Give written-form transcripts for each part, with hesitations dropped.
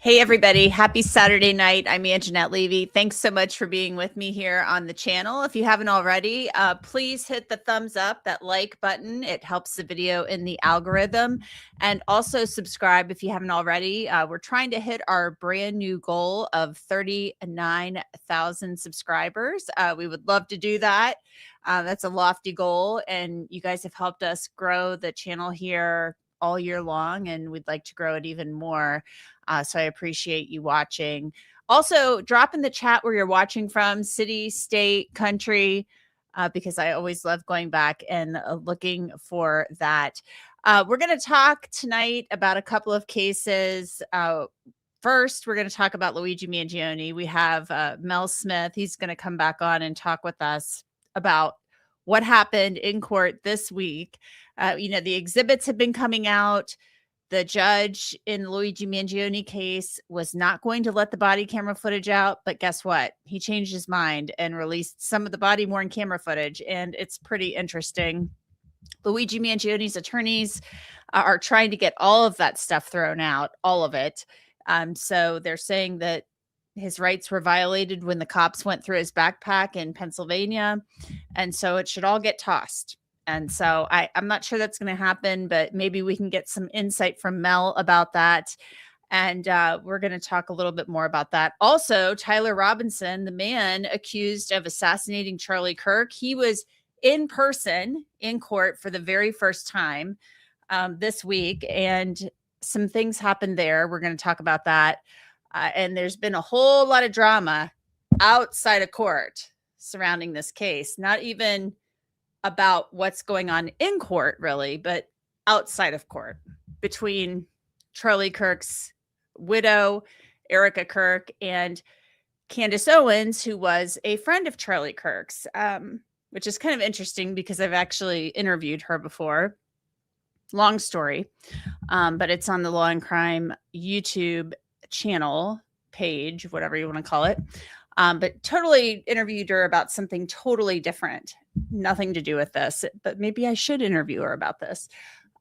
Hey, everybody. Happy Saturday night. I'm Angenette Levy. Thanks so much for being with me here on the channel. If you haven't already, please hit the thumbs up, that like button. It helps the video in the algorithm. And also subscribe if you haven't already. We're trying to hit our brand new goal of 39,000 subscribers. We would love to do that. That's a lofty goal. And you guys have helped us grow the channel here all year long, and we'd like to grow it even more. So I appreciate you watching. Also, drop in the chat where you're watching from, city, state, country, because I always love going back and looking for that. We're going to talk tonight about a couple of cases. First, we're going to talk about Luigi Mangione. We have Mel Smith. He's going to come back on and talk with us about what happened in court this week. The exhibits have been coming out. The judge in the Luigi Mangione case was not going to let the body camera footage out, but guess what? He changed his mind and released some of the body-worn camera footage, and it's pretty interesting. Luigi Mangione's attorneys are trying to get all of that stuff thrown out, all of it. So they're saying that his rights were violated when the cops went through his backpack in Pennsylvania, and so it should all get tossed. And so I'm not sure that's going to happen, but maybe we can get some insight from Mel about that. And we're going to talk a little bit more about that. Also, Tyler Robinson, the man accused of assassinating Charlie Kirk, he was in person in court for the very first time this week. And some things happened there. We're going to talk about that. And there's been a whole lot of drama outside of court surrounding this case, not even about what's going on in court, really, but outside of court between Charlie Kirk's widow, Erica Kirk, and Candace Owens, who was a friend of Charlie Kirk's, which is kind of interesting because I've actually interviewed her before. Long story, but it's on the Law and Crime YouTube channel page, whatever you want to call it. But totally interviewed her about something totally different. Nothing to do with this, but maybe I should interview her about this.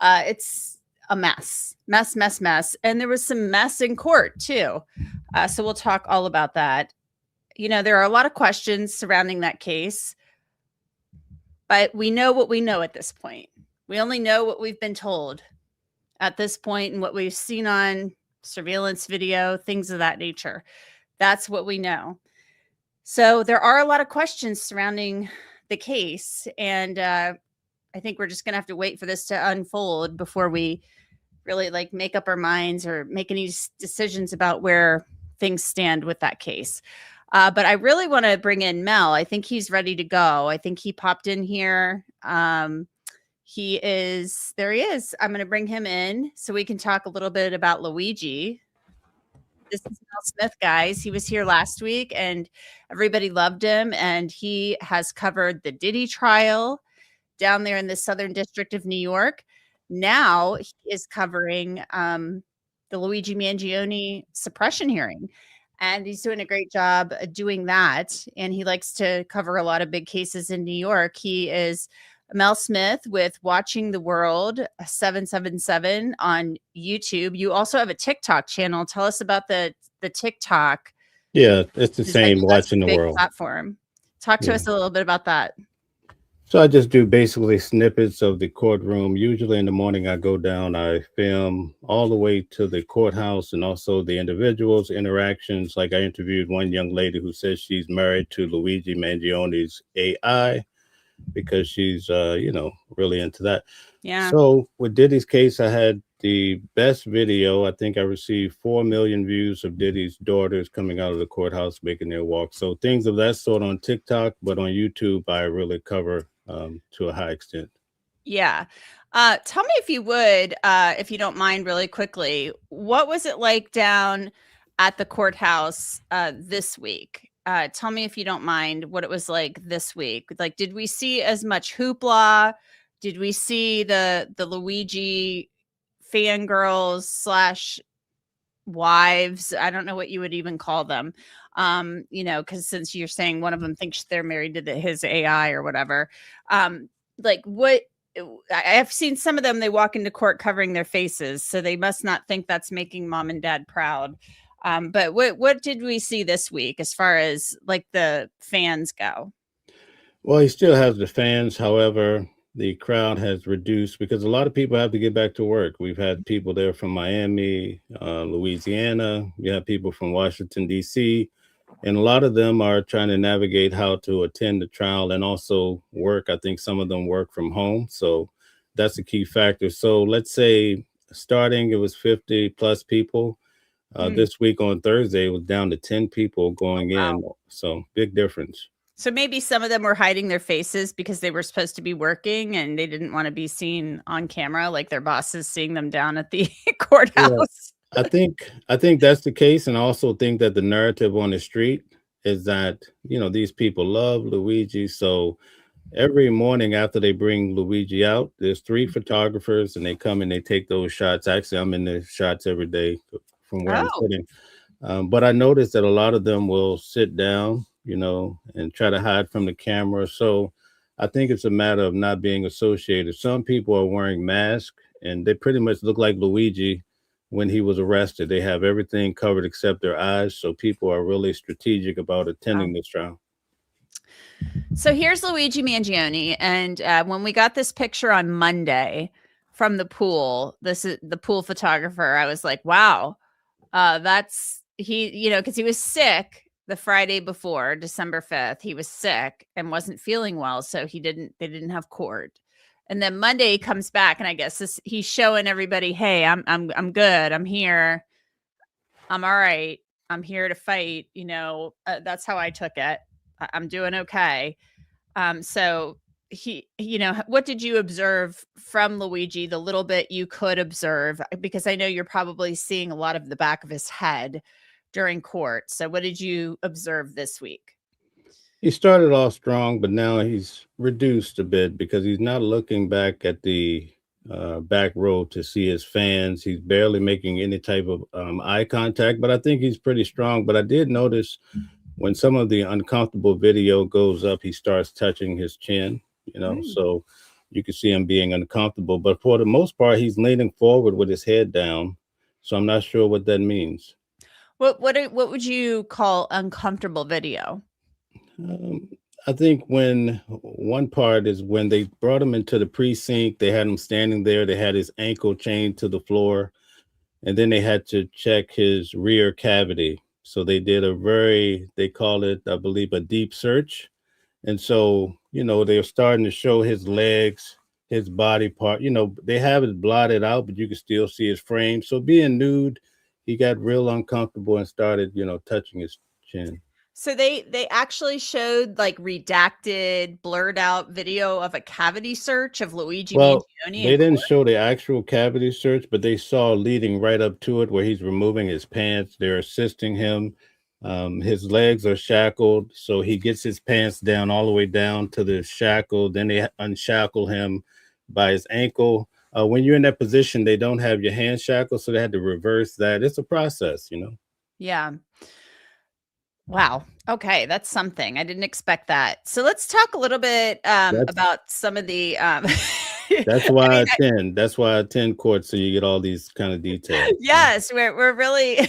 It's a mess. And there was some mess in court too. So we'll talk all about that. There are a lot of questions surrounding that case, but we know what we know at this point. We only know what we've been told at this point and what we've seen on surveillance video, things of that nature. That's what we know. So there are a lot of questions surrounding the case, and I think we're just going to have to wait for this to unfold before we really make up our minds or make any decisions about where things stand with that case. But I really want to bring in Mel. I think he's ready to go. I think he popped in here. There he is. I'm going to bring him in so we can talk a little bit about Luigi. This is Mel Smith, guys. He was here last week and everybody loved him. And he has covered the Diddy trial down there in the Southern District of New York. Now he is covering the Luigi Mangione suppression hearing. And he's doing a great job doing that. And he likes to cover a lot of big cases in New York. He is Mel Smith with Watching the World 777 on YouTube. You also have a TikTok channel. Tell us about the TikTok. Yeah, it's the same, Watching the World platform. Talk to us a little bit about that. So I just do basically snippets of the courtroom. Usually in the morning I go down, I film all the way to the courthouse and also the individuals' interactions. Like I interviewed one young lady who says she's married to Luigi Mangione's AI because she's, really into that. Yeah. So with Diddy's case, I had the best video. I think I received 4 million views of Diddy's daughters coming out of the courthouse, making their walk. So things of that sort on TikTok, but on YouTube, I really cover to a high extent. Yeah. Tell me if you would, if you don't mind really quickly, what was it like down at the courthouse this week? Tell me if you don't mind what it was like this week. Like, did we see as much hoopla? Did we see the Luigi fangirls / wives? I don't know what you would even call them. Because since you're saying one of them thinks they're married to his AI or whatever. What I've seen some of them, they walk into court covering their faces. So they must not think that's making mom and dad proud. But what did we see this week as far as like the fans go? Well, he still has the fans. However, the crowd has reduced because a lot of people have to get back to work. We've had people there from Miami, Louisiana. You have people from Washington, D.C., and a lot of them are trying to navigate how to attend the trial and also work. I think some of them work from home. So that's a key factor. So let's say starting, it was 50 plus people. Mm, This week on Thursday, it was down to 10 people going wow. in. So big difference. So maybe some of them were hiding their faces because they were supposed to be working and they didn't want to be seen on camera, like their bosses seeing them down at the Yeah. courthouse. I think that's the case, and I also think that the narrative on the street is that these people love Luigi. So every morning after they bring Luigi out, there's three photographers, and they come and they take those shots. Actually, I'm in the shots every day from where I'm Oh, sitting. But I noticed that a lot of them will sit down, and try to hide from the camera. So I think it's a matter of not being associated. Some people are wearing masks, and they pretty much look like Luigi when he was arrested. They have everything covered except their eyes. So people are really strategic about wow. attending this trial. So here's Luigi Mangione. And when we got this picture on Monday from the pool, this is the pool photographer. I was like, wow, that's because he was sick the Friday before, December 5th. He was sick and wasn't feeling well. So they didn't have court. And then Monday he comes back, and I guess he's showing everybody, hey, I'm good. I'm here. I'm all right. I'm here to fight. That's how I took it. I'm doing okay. So what did you observe from Luigi, the little bit you could observe? Because I know you're probably seeing a lot of the back of his head during court. So what did you observe this week? He started off strong, but now he's reduced a bit because he's not looking back at the back row to see his fans. He's barely making any type of eye contact, but I think he's pretty strong. But I did notice when some of the uncomfortable video goes up, he starts touching his chin, Mm. so you can see him being uncomfortable. But for the most part, he's leaning forward with his head down. So I'm not sure what that means. What would you call uncomfortable video? Um, I think when one part is when they brought him into the precinct, they had him standing there, they had his ankle chained to the floor, and then they had to check his rear cavity. So they did they call it, I believe, a deep search. And so, they're starting to show his legs, his body part. They have it blotted out, but you can still see his frame. So being nude, he got real uncomfortable and started, touching his chin. So they actually showed like redacted, blurred out video of a cavity search of Luigi Well, Mangione in they didn't court. show the actual cavity search, but they saw leading right up to it where he's removing his pants. They're assisting him. His legs are shackled, so he gets his pants down all the way down to the shackle. Then they unshackle him by his ankle. When you're in that position, they don't have your hand shackled, so they had to reverse that. It's a process. Yeah. Wow. Okay, that's something. I didn't expect that. So let's talk a little bit That's about some of the that's I why I mean, attend. That's why I attend court, so you get all these kind of details. yes, we're really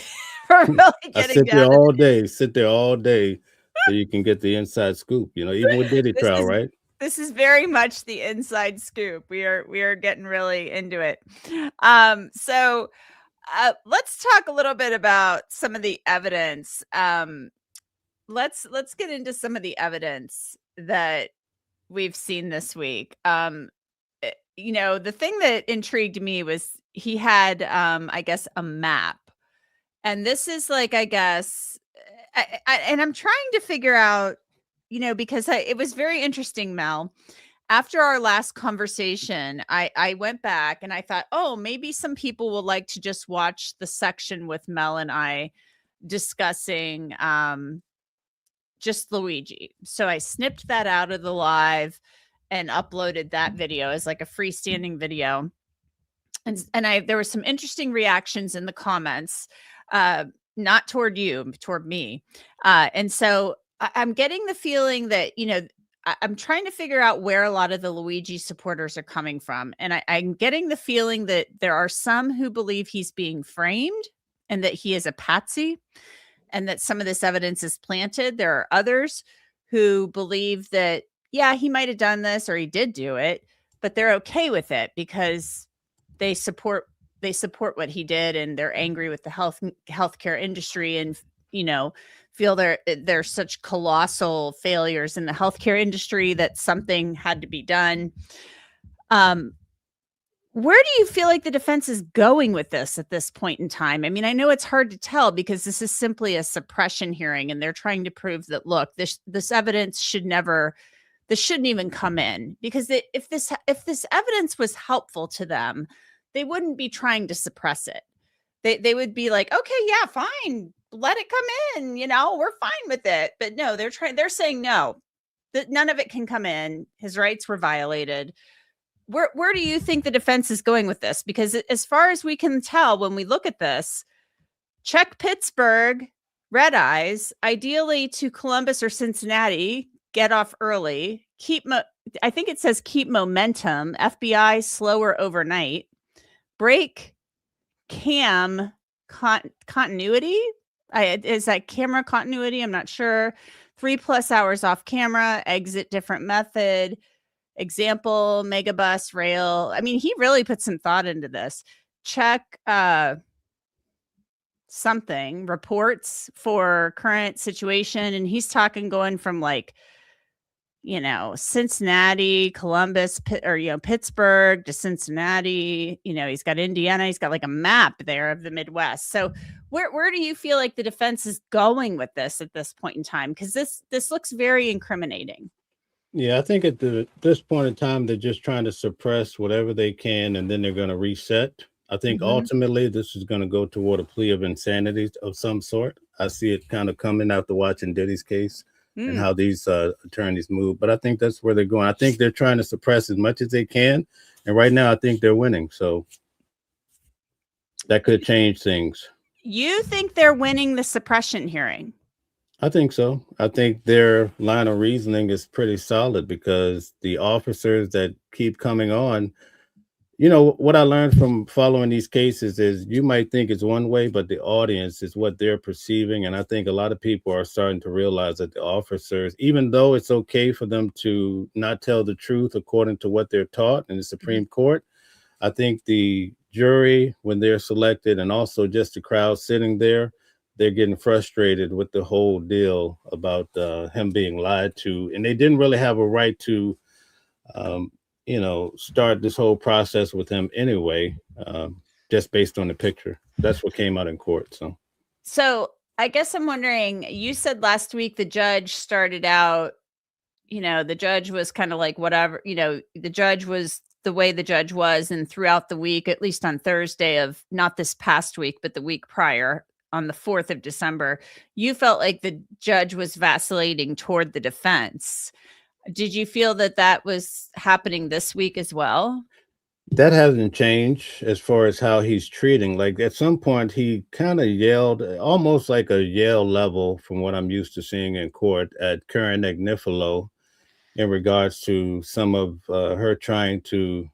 we're really I getting down to sit there all day so you can get the inside scoop, even with Diddy this trial, is right? this is very much the inside scoop. We are getting really into it. So let's talk a little bit about some of the evidence. Let's get into some of the evidence that we've seen this week. The thing that intrigued me was he had, I guess, a map, and this is like, I guess, and I'm trying to figure out, because it was very interesting, Mel. After our last conversation, I went back and I thought, oh, maybe some people will like to just watch the section with Mel and I discussing just Luigi. So I snipped that out of the live and uploaded that video as like a freestanding video. And there were some interesting reactions in the comments, not toward you, toward me. And so I'm getting the feeling that, I'm trying to figure out where a lot of the Luigi supporters are coming from. And I'm getting the feeling that there are some who believe he's being framed and that he is a patsy and that some of this evidence is planted. There are others who believe that, yeah, he might have done this or he did do it, but they're okay with it because they support what he did, and they're angry with the healthcare industry, and feel they're such colossal failures in the healthcare industry that something had to be done. Where do you feel like the defense is going with this at this point in time? I mean, I know it's hard to tell because this is simply a suppression hearing, and they're trying to prove that, look, this evidence shouldn't even come in, because if this evidence was helpful to them, they wouldn't be trying to suppress it. They would be like, okay, yeah, fine, let it come in, we're fine with it. But no, they're saying no, that none of it can come in. His rights were violated. Where do you think the defense is going with this? Because as far as we can tell, when we look at this, check Pittsburgh, red eyes, ideally to Columbus or Cincinnati, get off early, I think it says keep momentum, FBI slower overnight, break cam continuity. Is that camera continuity? I'm not sure. 3+ hours off camera, exit different method. Example, megabus, rail. I mean, he really put some thought into this. Check something, reports for current situation. And he's talking going from Cincinnati, Columbus, Pittsburgh to Cincinnati. He's got Indiana. He's got like a map there of the Midwest. So where do you feel like the defense is going with this at this point in time? Because this looks very incriminating. Yeah, I think at this point in time, they're just trying to suppress whatever they can, and then they're going to reset. I think ultimately this is going to go toward a plea of insanity of some sort. I see it kind of coming after watching Diddy's case and how these attorneys move. But I think that's where they're going. I think they're trying to suppress as much as they can. And right now, I think they're winning. So that could change things. You think they're winning the suppression hearing? I think so. I think their line of reasoning is pretty solid because the officers that keep coming on, what I learned from following these cases is you might think it's one way, but the audience is what they're perceiving. And I think a lot of people are starting to realize that the officers, even though it's okay for them to not tell the truth according to what they're taught in the Supreme Court, I think the jury, when they're selected, and also just the crowd sitting there, they're getting frustrated with the whole deal about him being lied to. And they didn't really have a right to, start this whole process with him anyway, just based on the picture. That's what came out in court. So I guess I'm wondering, you said last week the judge started out, the judge was kind of like whatever, the judge was the way the judge was. And throughout the week, at least on Thursday of not this past week, but the week prior, on the 4th of December, you felt like the judge was vacillating toward the defense. Did you feel that was happening this week as well? That hasn't changed as far as how he's treating. Like at some point, he kind of yelled, almost like a yell level from what I'm used to seeing in court at Karen Agnifilo in regards to some of her trying to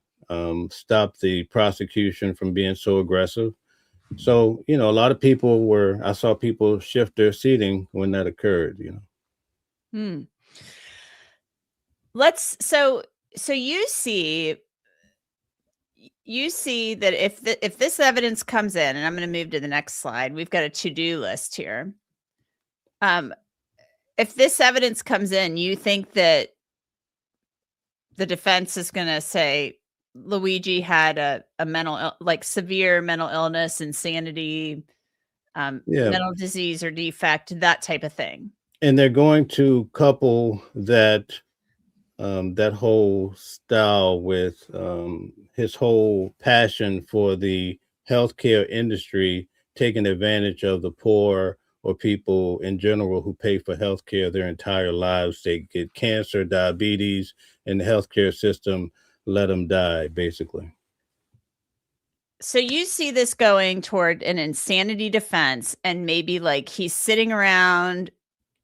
stop the prosecution from being so aggressive. So, a lot of people I saw people shift their seating when that occurred, So you see that if this evidence comes in, and I'm going to move to the next slide, we've got a to-do list here. If this evidence comes in, you think that the defense is going to say Luigi had a severe mental illness, insanity, mental disease or defect, that type of thing. And they're going to couple that whole style with his whole passion for the healthcare industry, taking advantage of the poor or people in general who pay for healthcare their entire lives. They get cancer, diabetes, and the healthcare system let them die, basically. So you see this going toward an insanity defense, and maybe like he's sitting around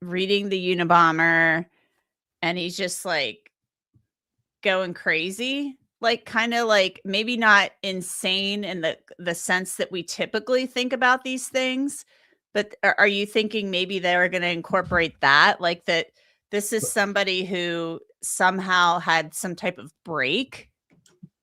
reading the Unabomber and he's just like going crazy. like kind of like maybe not insane in the sense that we typically think about these things, but are you thinking maybe they're going to incorporate that, like that this is somebody who somehow had some type of break?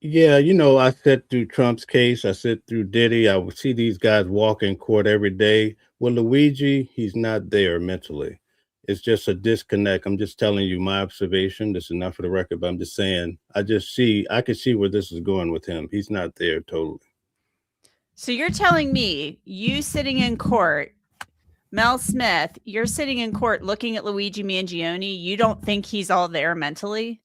Yeah, I sit through Trump's case. I sit through Diddy. I would see these guys walk in court every day. Well, Luigi, he's not there mentally. It's just a disconnect. I'm just telling you my observation. This is enough for the record, but I'm just saying, I can see where this is going with him. He's not there totally. So you're telling me you sitting in court, Mel Smith, you're sitting in court looking at Luigi Mangione. You don't think he's all there mentally?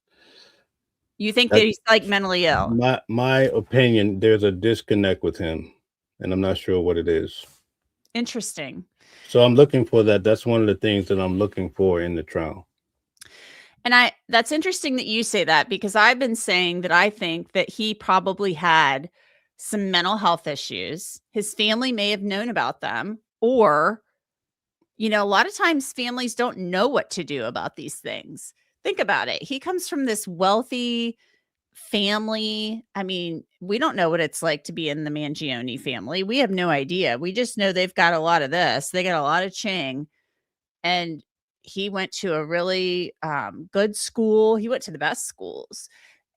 You think that That, he's like mentally ill? my opinion, there's a disconnect with him, and I'm not sure what it is. Interesting. So I'm looking for that. That's one of the things that I'm looking for in the trial. And that's interesting that you say that, because I've been saying that I think that he probably had some mental health issues. His family may have known about them, or, a lot of times families don't know what to do about these things. Think about it. He comes from this wealthy family. I mean, we don't know what it's like to be in the Mangione family. We have no idea. We just know they've got a lot of this. They got a lot of ching. And he went to a really good school. He went to the best schools.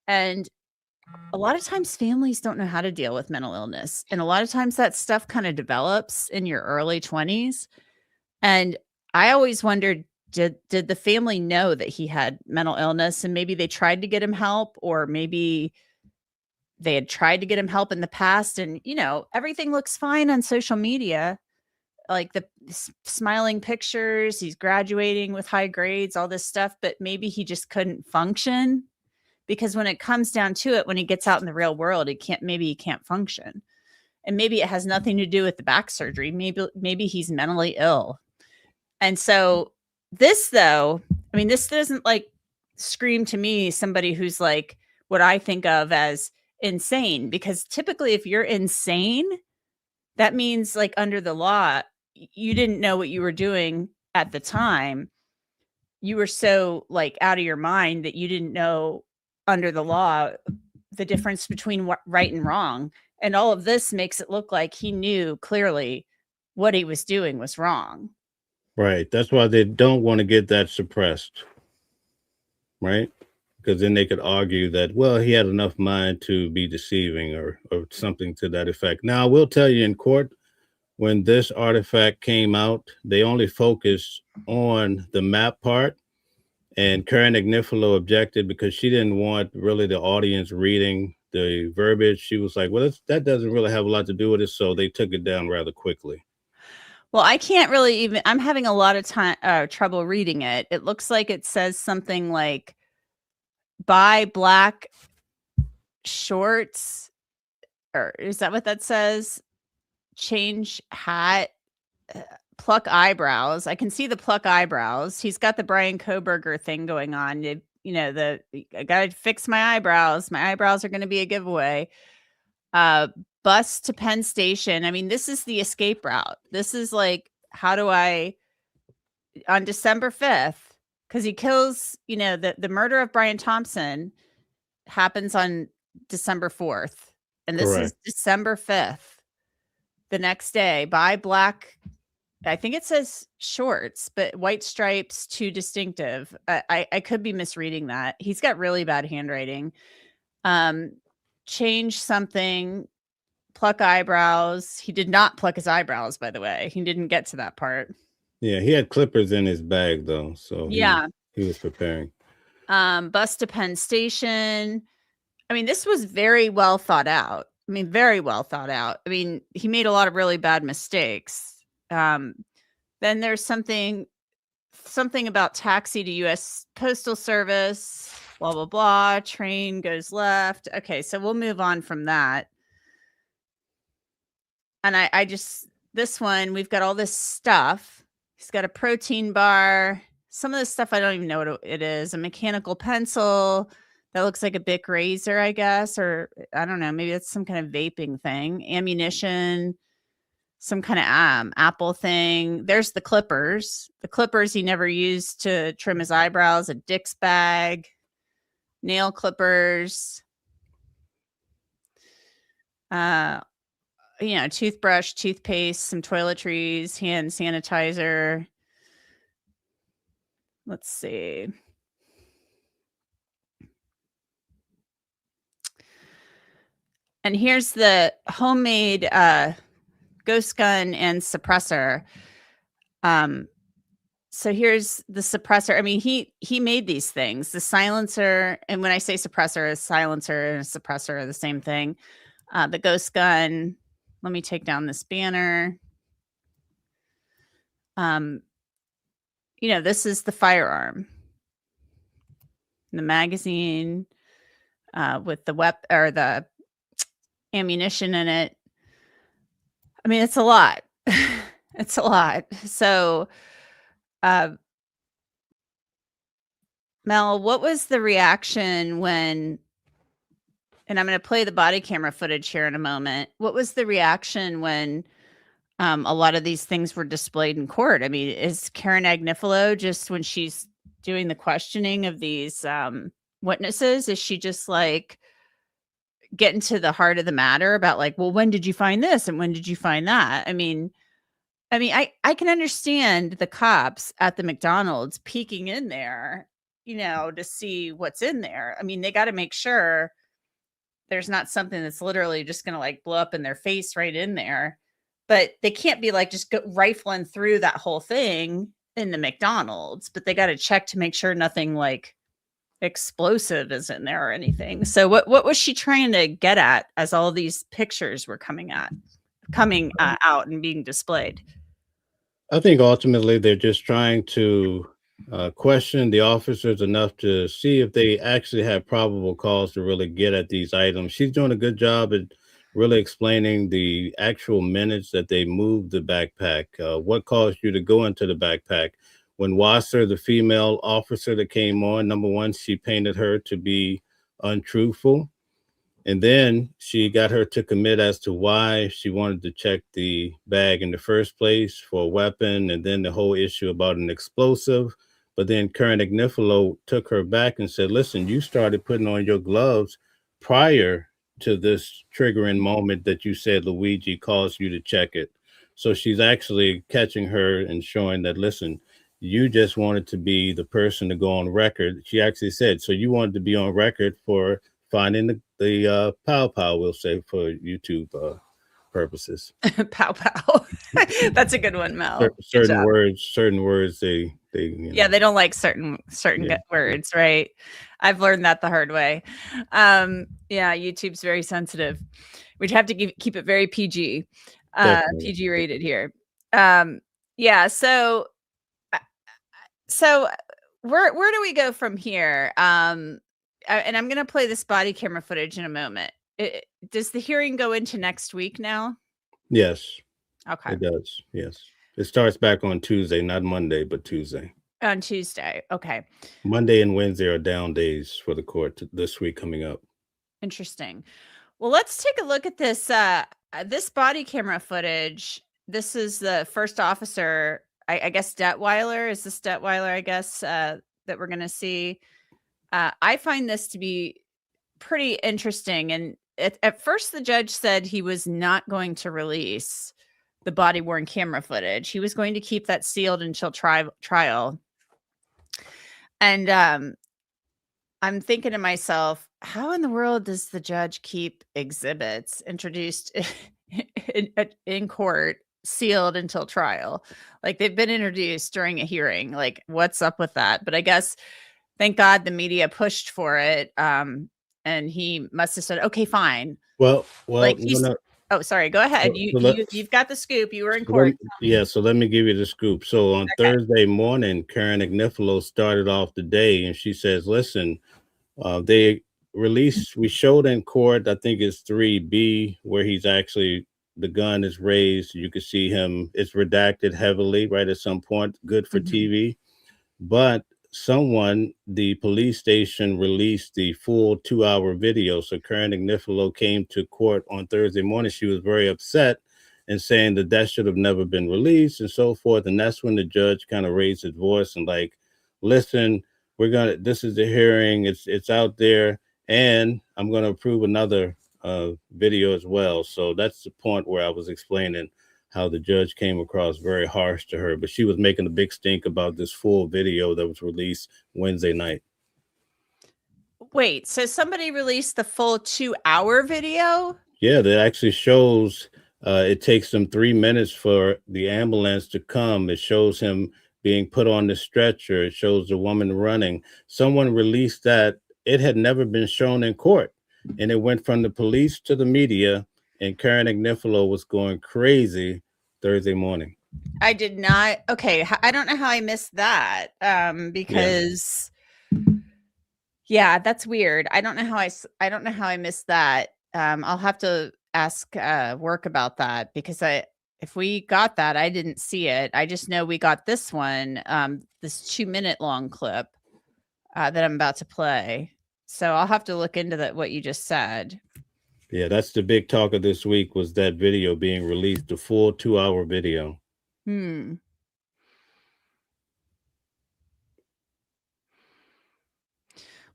And a lot of times families don't know how to deal with mental illness. And a lot of times that stuff kind of develops in your early 20s. And I always wondered, did the family know that he had mental illness, and maybe they tried to get him help, or maybe they had tried to get him help in the past, and everything looks fine on social media, like the smiling pictures, he's graduating with high grades, all this stuff, but maybe he just couldn't function, because when it comes down to it, when he gets out in the real world, he can't function. And maybe it has nothing to do with the back surgery. Maybe he's mentally ill. And so this, though, I mean, this doesn't like scream to me somebody who's like what I think of as insane, because typically if you're insane, that means like under the law, you didn't know what you were doing at the time. You were so like out of your mind that you didn't know under the law the difference between right and wrong. And all of this makes it look like he knew clearly what he was doing was wrong. Right. That's why they don't want to get that suppressed. Right. Because then they could argue that, well, he had enough mind to be deceiving, or something to that effect. Now, I will tell you, in court, when this artifact came out, they only focused on the map part. And Karen Agnifilo objected because she didn't want really the audience reading the verbiage. She was like, well, that doesn't really have a lot to do with it. So they took it down rather quickly. Well, I can't really even, I'm having a lot of trouble reading it. It looks like it says something like buy black shorts, or is that what that says? Change hat, pluck eyebrows. I can see the pluck eyebrows. He's got the Brian Koberger thing going on. I gotta fix my eyebrows. My eyebrows are going to be a giveaway. Bus to Penn Station. I mean, this is the escape route. This is like, how do I, on December 5th, because he kills, the murder of Brian Thompson happens on December 4th. And this Correct. is December 5th. The next day, buy black, I think it says shorts, but white stripes, too distinctive. I could be misreading that. He's got really bad handwriting. Change something, pluck eyebrows. He did not pluck his eyebrows, by the way. He didn't get to that part. Yeah, he had clippers in his bag, though. So yeah, he was preparing. Bus to Penn Station. I mean, this was very well thought out. I mean, very well thought out. I mean, he made a lot of really bad mistakes. Then there's something about taxi to U.S. Postal Service, blah, blah, blah. Train goes left. Okay, so we'll move on from that. And I just, this one, we've got all this stuff. He's got a protein bar. Some of this stuff, I don't even know what it is. A mechanical pencil that looks like a Bic razor, I guess. Or I don't know, maybe it's some kind of vaping thing. Ammunition, some kind of Apple thing. There's the clippers. The clippers he never used to trim his eyebrows. A Dick's bag. Nail clippers. Toothbrush, toothpaste, some toiletries, hand sanitizer. Let's see. And here's the homemade ghost gun and suppressor. So here's the suppressor. I mean, he made these things. The silencer, and when I say suppressor, a silencer and a suppressor are the same thing. The ghost gun. Let me take down this banner. This is the firearm. The magazine with the weapon or the ammunition in it. I mean, it's a lot. It's a lot. So, Mel, what was the reaction when, and I'm going to play the body camera footage here in a moment. What was the reaction when a lot of these things were displayed in court? I mean, is Karen Agnifilo just, when she's doing the questioning of these witnesses, is she just like getting to the heart of the matter about like, well, when did you find this and when did you find that? I mean, I can understand the cops at the McDonald's peeking in there, to see what's in there. I mean, they got to make sure there's not something that's literally just going to like blow up in their face right in there. But they can't be like just rifling through that whole thing in the McDonald's, but they got to check to make sure nothing like explosive is in there or anything. So what was she trying to get at as all these pictures were coming out and being displayed? I think ultimately they're just trying to question the officers enough to see if they actually have probable cause to really get at these items. She's doing a good job at really explaining the actual minutes that they moved the backpack. What caused you to go into the backpack? When Wasser, the female officer that came on, number one, she painted her to be untruthful. And then she got her to commit as to why she wanted to check the bag in the first place for a weapon, and then the whole issue about an explosive. But then Karen Agnifilo took her back and said, listen, you started putting on your gloves prior to this triggering moment that you said Luigi caused you to check it. So she's actually catching her and showing that, listen, you just wanted to be the person to go on record. She actually said, so you wanted to be on record for finding the pow, we'll say, for YouTube purposes. Pow. That's a good one, Mel. Certain words, they they don't like certain words, right? I've learned that the hard way. YouTube's very sensitive. We'd have to keep it very PG, PG rated here. So where do we go from here? And I'm going to play this body camera footage in a moment. Does the hearing go into next week now? Yes. Okay. It does. Yes. It starts back on Tuesday, not Monday, but Tuesday. On Tuesday. Okay. Monday and Wednesday are down days for the court this week coming up. Interesting. Well, let's take a look at this, this body camera footage. This is the first officer, I guess, Detweiler. Is this Detweiler, I guess, that we're going to see? I find this to be pretty interesting. And at first, the judge said he was not going to release the body-worn camera footage. He was going to keep that sealed until trial. And I'm thinking to myself, how in the world does the judge keep exhibits introduced in court sealed until trial? Like, they've been introduced during a hearing. Like, what's up with that? But I guess, thank God the media pushed for it. And he must have said, okay, fine. Well, like oh, sorry, go ahead. You've got the scoop. You were in court. So let me give you the scoop. So on Thursday morning, Karen Agnifilo started off the day and she says, listen, they released, we showed in court, I think it's 3B, where he's actually, the gun is raised. You can see him, it's redacted heavily right at some point, good for TV. But the police station released the full 2-hour video. So Karen Agnifilo came to court on Thursday morning. She was very upset and saying that should have never been released and so forth. And that's when the judge kind of raised his voice and like, listen, this is the hearing. It's out there. And I'm going to approve another video as well. So that's the point where I was explaining how the judge came across very harsh to her, but she was making a big stink about this full video that was released Wednesday night. Wait, so somebody released the full 2-hour video? Yeah, that actually shows it takes them 3 minutes for the ambulance to come. It shows him being put on the stretcher. It shows the woman running. Someone released that. It had never been shown in court. And it went from the police to the media, and Karen Agnifilo was going crazy Thursday morning. I did not. Okay, I don't know how I missed that. Because yeah, that's weird. I don't know how I missed that. I'll have to ask work about that, because if we got that, I didn't see it. I just know we got this one, this 2-minute long clip that I'm about to play. So I'll have to look into that, what you just said. Yeah, that's the big talk of this week, was that video being released, the full 2-hour video.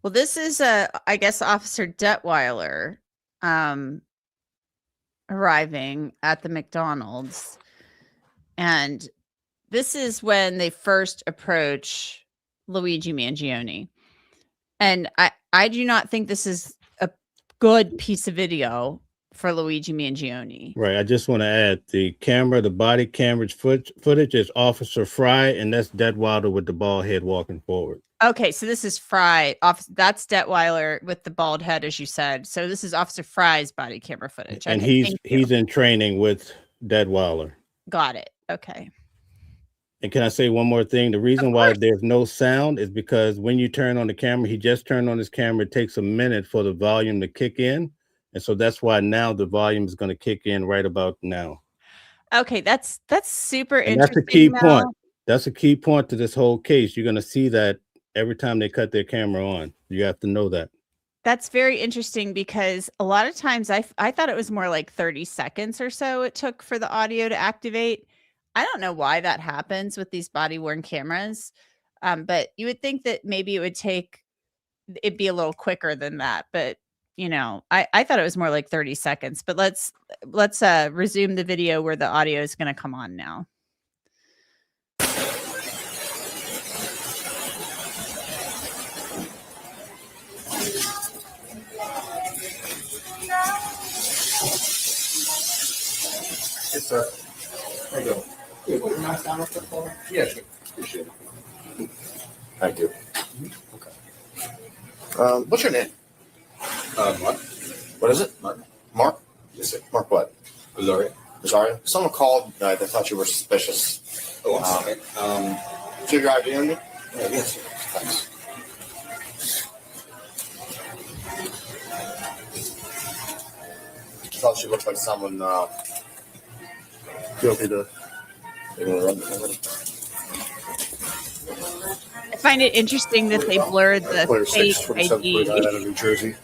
Well, this is I guess Officer Detweiler arriving at the McDonald's, and this is when they first approach Luigi Mangione. And I do not think this is a good piece of video for Luigi Mangione. Right. I just want to add the body camera footage is Officer Fry, and that's Detweiler with the bald head walking forward. Okay, so this is Fry. That's Detweiler with the bald head, as you said. So this is Officer Fry's body camera footage. And he's in training with Detweiler. Got it. Okay. And can I say one more thing? The reason why there's no sound is because when you turn on the camera, he just turned on his camera. It takes a minute for the volume to kick in. And so that's why now the volume is going to kick in right about now. Okay, that's super and interesting. That's a key point. That's a key point to this whole case. You're going to see that every time they cut their camera on. You have to know that. That's very interesting, because a lot of times I thought it was more like 30 seconds or so it took for the audio to activate. I don't know why that happens with these body-worn cameras, but you would think that maybe it'd be a little quicker than that. But you know, I thought it was more like 30 seconds. But let's resume the video where the audio is going to come on now. Yes, sir. There you go. Can you put your mask down real quick for me? Yeah, sure. Appreciate it. Thank you. Okay. What's your name? Mark. What is it? Mark. Mark? Yes, sir. Mark what? Rosario. Rosario? Someone called. They thought you were suspicious. Oh, I'm sorry. Do you have your ID on you? Yes, sir. Thanks. I thought she looked like someone guilty to. I find it interesting that they blurred the fake ID. Out of New Jersey.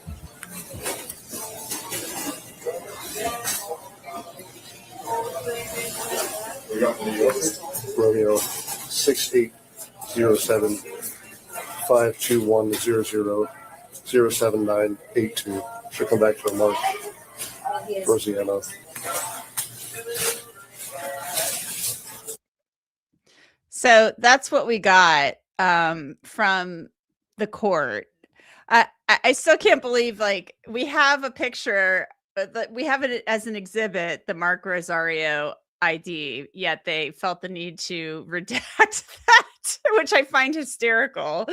Romeo 6807 52100 07982. Should come back to a Mark Rosiano. So that's what we got from the court. I still can't believe, like, we have a picture, we have it as an exhibit, the Mark Rosario ID, yet they felt the need to redact that, which I find hysterical.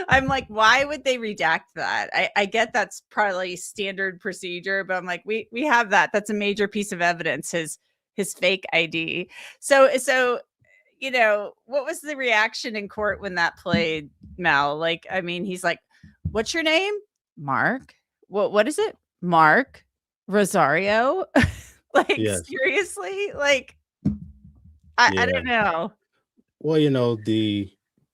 I'm like, why would they redact that? I get that's probably standard procedure, but I'm like, we have that. That's a major piece of evidence, his fake ID. So you know, what was the reaction in court when that played, Mel? Like, I mean, he's like, what's your name? Mark. What is it? Mark Rosario? Like, Yes. Seriously? Like, I don't know. Well, you know, the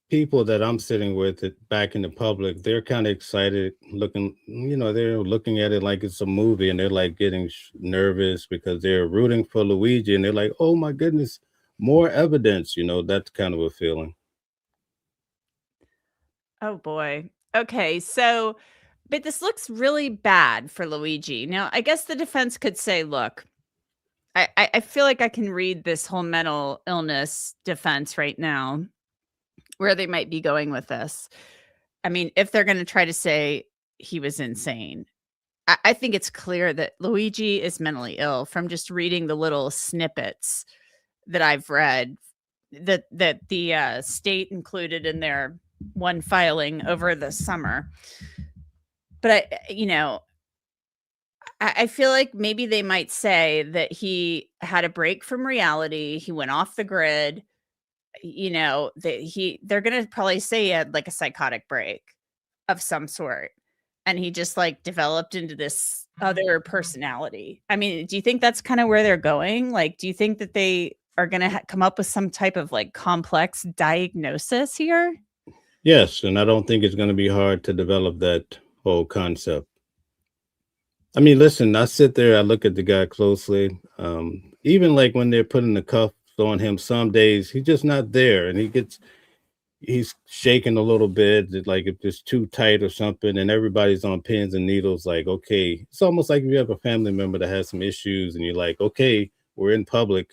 people that I'm sitting with back in the public, they're kind of excited looking, you know, they're looking at it like it's a movie, and they're like getting nervous because they're rooting for Luigi, and they're like, oh my goodness, more evidence, you know, that's kind of a feeling. Oh boy. Okay, so But this looks really bad for Luigi. Now, I guess the defense could say, look, I feel like I can read this whole mental illness defense right now, where they might be going with this. I mean, if they're going to try to say he was insane, I think it's clear that Luigi is mentally ill from just reading the little snippets that I've read that the state included in their one filing over the summer. But I feel like maybe they might say that he had a break from reality. He went off the grid. They're gonna probably say he had like a psychotic break of some sort, and he just like developed into this other personality. I mean, do you think that's kind of where they're going? Like, do you think that they are gonna come up with some type of like complex diagnosis here? Yes, and I don't think it's going to be hard to develop that whole concept. I mean, listen, I sit there, I look at the guy closely. Even like when they're putting the cuffs on him, some days he's just not there, and he's shaking a little bit, like if it's too tight or something, and everybody's on pins and needles. Like, okay, it's almost like if you have a family member that has some issues, and you're like, okay, we're in public,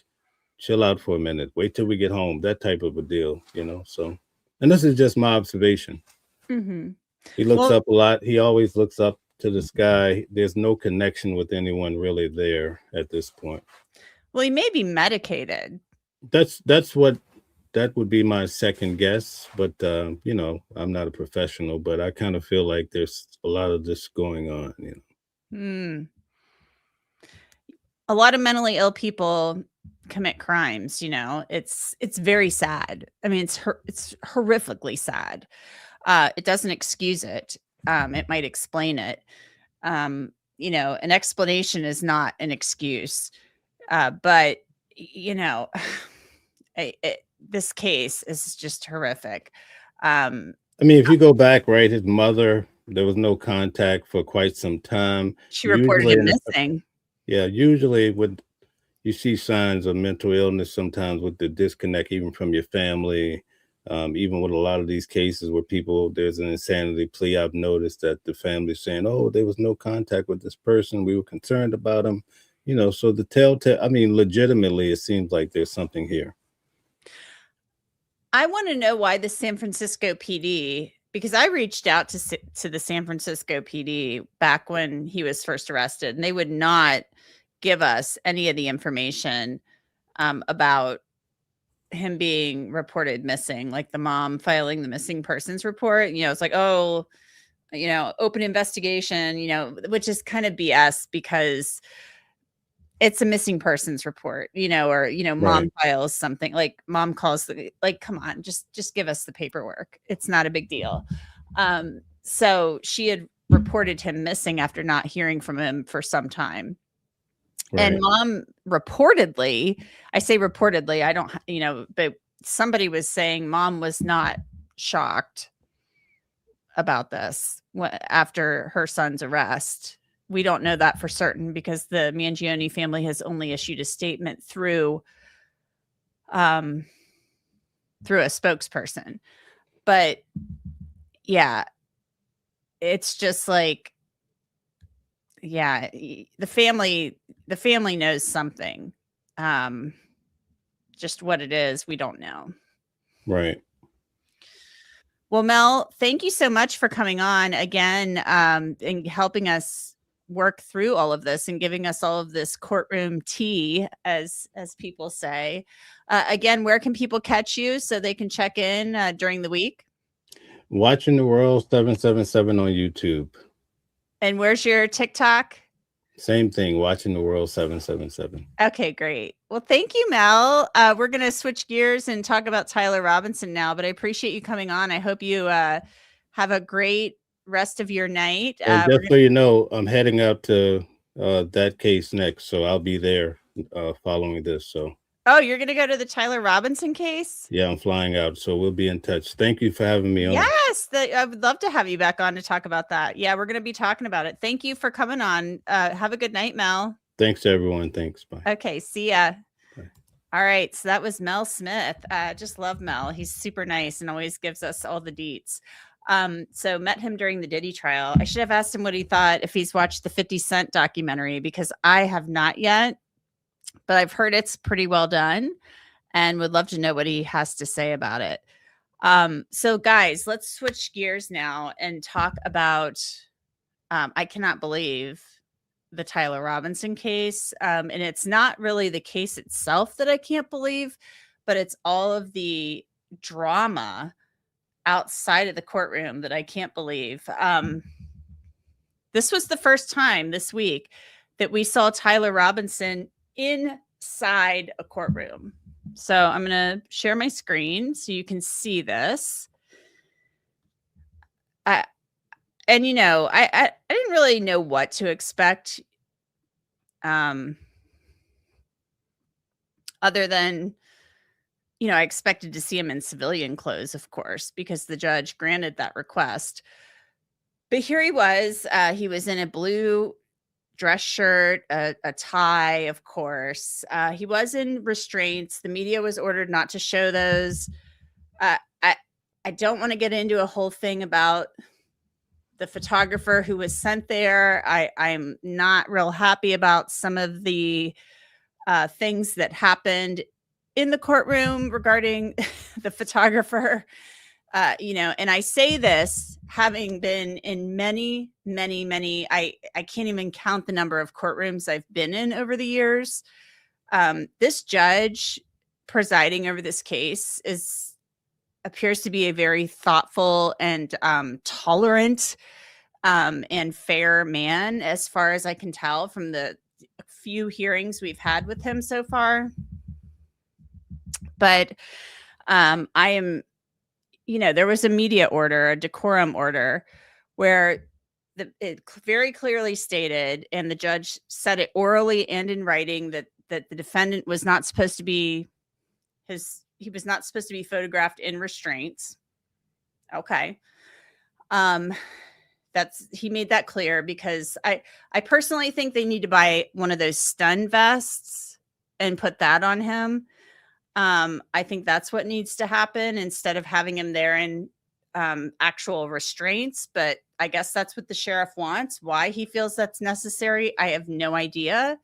chill out for a minute, wait till we get home, that type of a deal, So, and this is just my observation. Mm-hmm. He looks Well, up a lot. He always looks up to the sky. There's no connection with anyone really there at this point. well, he may be medicated. That's what that would be my second guess, but I'm not a professional, but I kind of feel like there's a lot of this going on. Hmm. A lot of mentally ill people commit crimes. It's very sad. I mean, it's horrifically sad. It doesn't excuse it. It might explain it. An explanation is not an excuse. But this case is just horrific. I mean, if you go back, right, his mother, there was no contact for quite some time. She reported Usually him missing. Yeah, usually when you see signs of mental illness, sometimes with the disconnect, even from your family, even with a lot of these cases where there's an insanity plea, I've noticed that the family's saying, oh, there was no contact with this person. We were concerned about him. So the telltale, I mean, legitimately, it seems like there's something here. I want to know why the San Francisco PD, because I reached out to the San Francisco PD back when he was first arrested, and they would not give us any of the information about him being reported missing, like the mom filing the missing persons report. It's like, oh, open investigation, which is kind of BS because it's a missing persons report, or, mom Right. files something, like mom calls like, come on, just give us the paperwork. It's not a big deal. So she had reported him missing after not hearing from him for some time. Right. And mom reportedly, I say reportedly, I don't, but somebody was saying mom was not shocked about this after her son's arrest. We don't know that for certain because the Mangione family has only issued a statement through a spokesperson. But yeah, it's just like, yeah, the family knows something. Just what it is, we don't know. Right. Well, Mel, thank you so much for coming on again and helping us work through all of this and giving us all of this courtroom tea, as people say. Again, where can people catch you so they can check in during the week? Watching the World 777 on YouTube. And where's your TikTok? Same thing, Watching the World 777. Okay, great. Well, thank you, Mel. We're going to switch gears and talk about Tyler Robinson now, but I appreciate you coming on. I hope you have a great rest of your night. And just so you know, I'm heading out to that case next, so I'll be there following this. So. Oh, you're going to go to the Tyler Robinson case? Yeah, I'm flying out, so we'll be in touch. Thank you for having me on. Yes, I would love to have you back on to talk about that. Yeah, we're going to be talking about it. Thank you for coming on. Have a good night, Mel. Thanks, everyone. Thanks. Bye. Okay, see ya. Bye. All right, so that was Mel Smith. Just love Mel. He's super nice and always gives us all the deets. So met him during the Diddy trial. I should have asked him what he thought if he's watched the 50 Cent documentary, because I have not yet, but I've heard it's pretty well done and would love to know what he has to say about it. So guys, let's switch gears now and talk about, I cannot believe the Tyler Robinson case. And it's not really the case itself that I can't believe, but it's all of the drama outside of the courtroom that I can't believe. This was the first time this week that we saw Tyler Robinson inside a courtroom. So I'm going to share my screen so you can see this. I didn't really know what to expect. Other than, I expected to see him in civilian clothes, of course, because the judge granted that request. But here he was in a blue dress shirt, a tie, of course. He was in restraints. The media was ordered not to show those. I don't want to get into a whole thing about the photographer who was sent there. I'm not real happy about some of the things that happened in the courtroom regarding the photographer. And I say this having been in many, I can't even count the number of courtrooms I've been in over the years. This judge presiding over this case appears to be a very thoughtful and tolerant and fair man, as far as I can tell from the few hearings we've had with him so far. But I am, there was a media order, a decorum order, where it very clearly stated, and the judge said it orally and in writing, that the defendant was not supposed to be he was not supposed to be photographed in restraints. Okay. He made that clear, because I personally think they need to buy one of those stun vests and put that on him. I think that's what needs to happen, instead of having him there in actual restraints. But I guess that's what the sheriff wants. Why he feels that's necessary, I have no idea.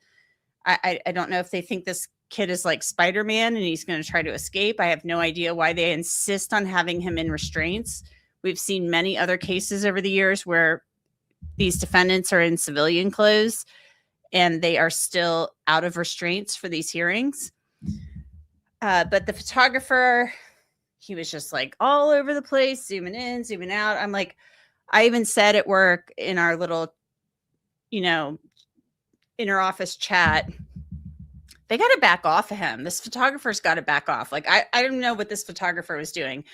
I don't know if they think this kid is like Spider-Man and he's going to try to escape. I have no idea why they insist on having him in restraints. We've seen many other cases over the years where these defendants are in civilian clothes and they are still out of restraints for these hearings. But the photographer, he was just like all over the place, zooming in, zooming out. I'm like, I even said at work in our little, inner office chat, they got to back off of him. This photographer's got to back off. Like, I don't know what this photographer was doing.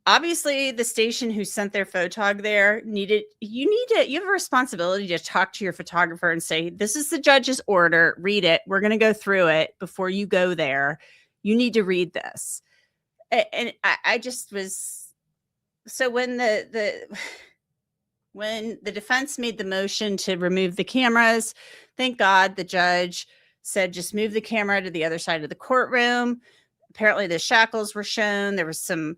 Obviously, the station who sent their photog there you have a responsibility to talk to your photographer and say, this is the judge's order, read it. We're going to go through it before you go there. You need to read this. And I just was, so when when the defense made the motion to remove the cameras, thank God the judge said, just move the camera to the other side of the courtroom. Apparently the shackles were shown. There was some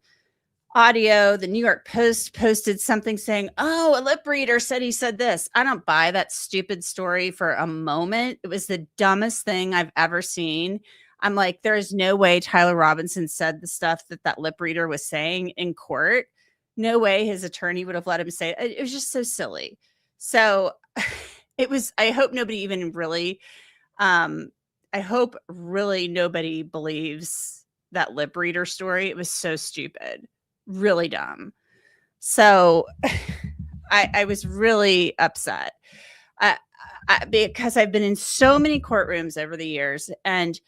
audio. The New York Post posted something saying, oh, a lip reader said he said this. I don't buy that stupid story for a moment. It was the dumbest thing I've ever seen. I'm like, there is no way Tyler Robinson said the stuff that lip reader was saying in court. No way his attorney would have let him say it. It was just so silly. So it was, I hope nobody even really, I hope really nobody believes that lip reader story. It was so stupid, really dumb. So I was really upset because I've been in so many courtrooms over the years, and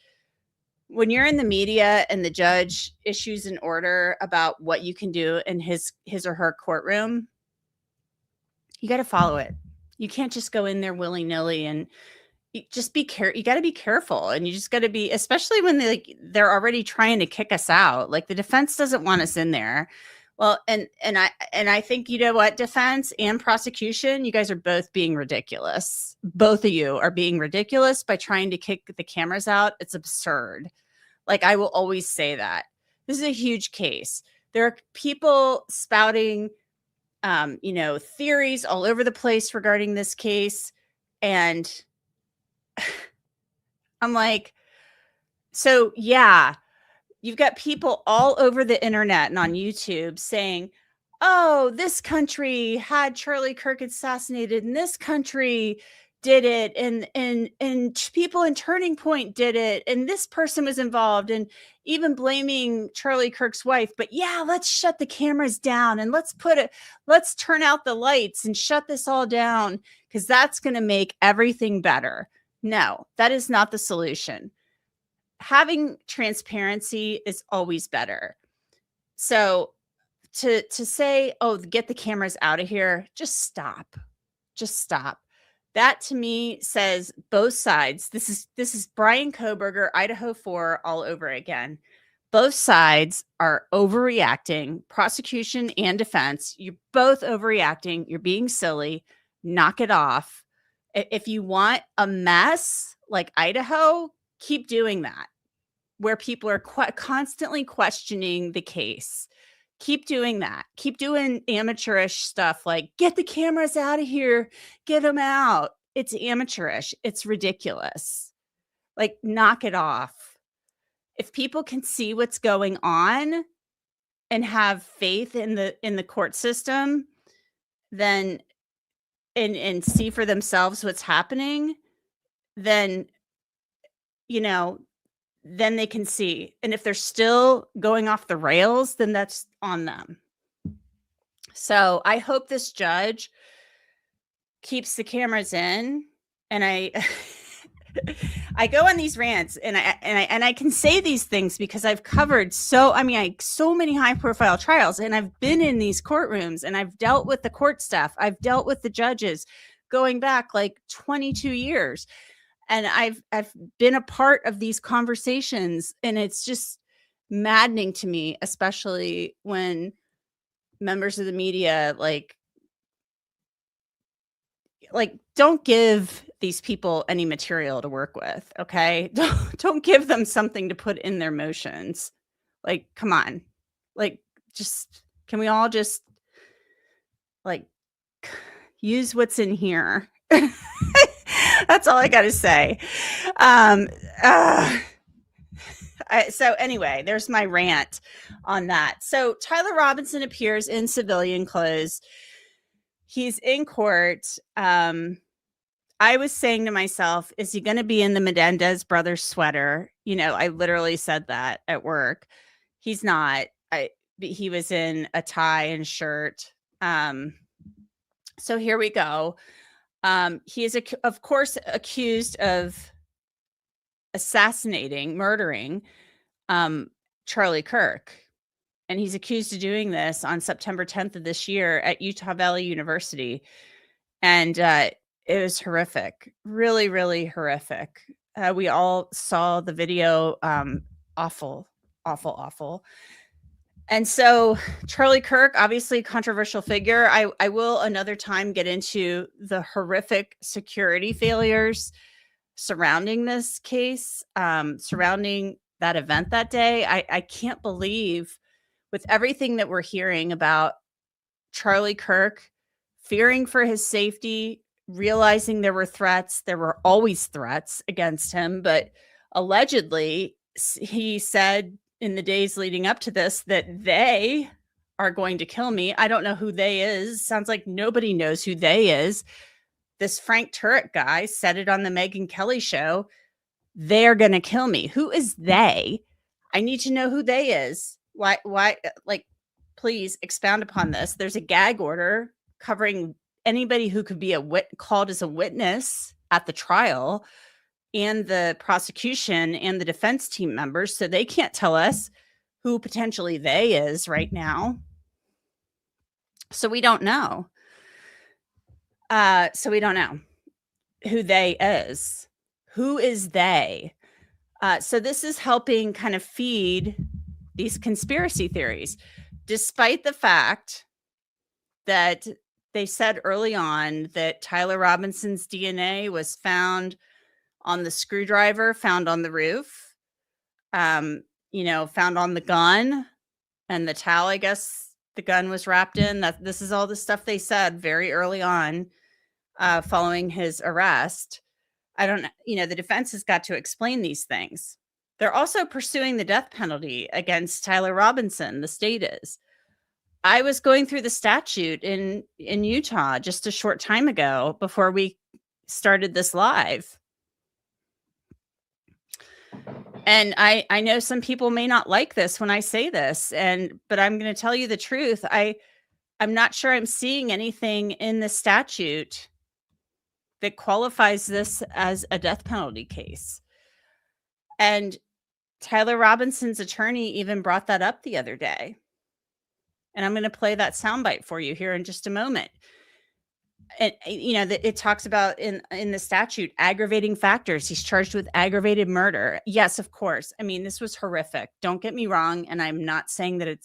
when you're in the media and the judge issues an order about what you can do in his or her courtroom, you got to follow it. You can't just go in there willy-nilly, and you just be careful. You got to be careful, and you just got to be, especially when they're already trying to kick us out. Like, the defense doesn't want us in there. Well, and I think, you know what, defense and prosecution, you guys are both being ridiculous. Both of you are being ridiculous by trying to kick the cameras out. It's absurd. Like, I will always say that. This is a huge case. There are people spouting theories all over the place regarding this case. And I'm like, so yeah, you've got people all over the internet and on YouTube saying, oh, this country had Charlie Kirk assassinated, and this country did it, and people in Turning Point did it, and this person was involved, and even blaming Charlie Kirk's wife. But yeah, let's shut the cameras down and let's turn out the lights and shut this all down, because that's going to make everything better. No, that is not the solution. Having transparency is always better. So to say, oh, get the cameras out of here, just stop. That to me says both sides. This is Brian Koberger, Idaho 4 all over again. Both sides are overreacting, prosecution and defense. You're both overreacting. You're being silly. Knock it off. If you want a mess like Idaho, keep doing that, where people are constantly questioning the case. Keep doing that. Keep doing amateurish stuff like, get the cameras out of here, get them out. It's amateurish. It's ridiculous. Like, knock it off. If people can see what's going on and have faith in the court system, then and see for themselves what's happening, then then they can see. And if they're still going off the rails, then that's on them. So I hope this judge keeps the cameras in. And I go on these rants, and I can say these things because I've covered so many high profile trials, and I've been in these courtrooms, and I've dealt with the court staff. I've dealt with the judges going back like 22 years. And I've been a part of these conversations, and it's just maddening to me, especially when members of the media like don't give these people any material to work with. Okay, don't give them something to put in their motions. Like, come on, like, just can we all just like use what's in here? That's all I got to say. So anyway, there's my rant on that. So Tyler Robinson appears in civilian clothes. He's in court. I was saying to myself, is he going to be in the Menendez brothers sweater? I literally said that at work. He's not. He was in a tie and shirt. So here we go. He is, of course, accused of murdering Charlie Kirk. And he's accused of doing this on September 10th of this year at Utah Valley University. And it was horrific, really, really horrific. We all saw the video. Awful, awful, awful. And so Charlie Kirk, obviously a controversial figure. I will another time get into the horrific security failures surrounding this case, surrounding that event that day. I can't believe, with everything that we're hearing about Charlie Kirk, fearing for his safety, realizing there were threats. There were always threats against him, but allegedly he said in the days leading up to this that they are going to kill me. I don't know who they is. Sounds like nobody knows who they is. This Frank Turek guy said it on the Megyn Kelly show. They're going to kill me. Who is they? I need to know who they is. Why, like, please expound upon this. There's a gag order covering anybody who could be called as a witness at the trial, and the prosecution and the defense team members. So they can't tell us who potentially they is right now. So we don't know. So we don't know who they is. Who is they? So this is helping kind of feed these conspiracy theories, despite the fact that they said early on that Tyler Robinson's DNA was found on the screwdriver, found on the roof, found on the gun and the towel, I guess, the gun was wrapped in. That this is all the stuff they said very early on, following his arrest. I don't, the defense has got to explain these things. They're also pursuing the death penalty against Tyler Robinson. The state is. I was going through the statute in Utah just a short time ago before we started this live. And I know some people may not like this when I say this, but I'm going to tell you the truth. I'm not sure I'm seeing anything in the statute that qualifies this as a death penalty case. And Tyler Robinson's attorney even brought that up the other day. And I'm going to play that soundbite for you here in just a moment. And it talks about in the statute aggravating factors. He's charged with aggravated murder. Yes, of course. I mean, this was horrific. Don't get me wrong, and I'm not saying that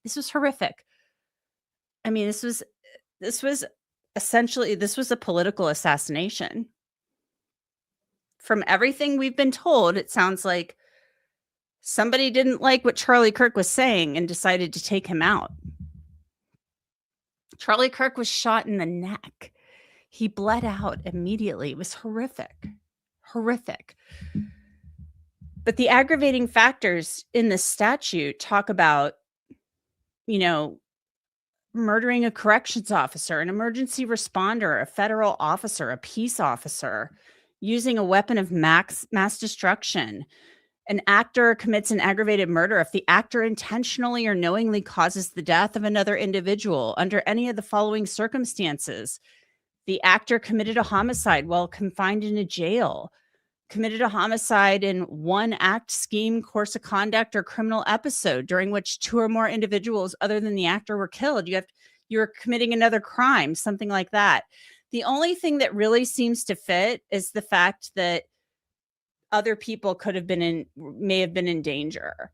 this was horrific. I mean, this was essentially a political assassination. From everything we've been told, it sounds like somebody didn't like what Charlie Kirk was saying and decided to take him out. Charlie Kirk was shot in the neck. He bled out immediately. It was horrific. Horrific. But the aggravating factors in the statute talk about, murdering a corrections officer, an emergency responder, a federal officer, a peace officer, using a weapon of mass destruction. An actor commits an aggravated murder if the actor intentionally or knowingly causes the death of another individual under any of the following circumstances. The actor committed a homicide while confined in a jail, committed a homicide in one act, scheme, course of conduct, or criminal episode during which two or more individuals other than the actor were killed. You're committing another crime, something like that. The only thing that really seems to fit is the fact that other people may have been in danger.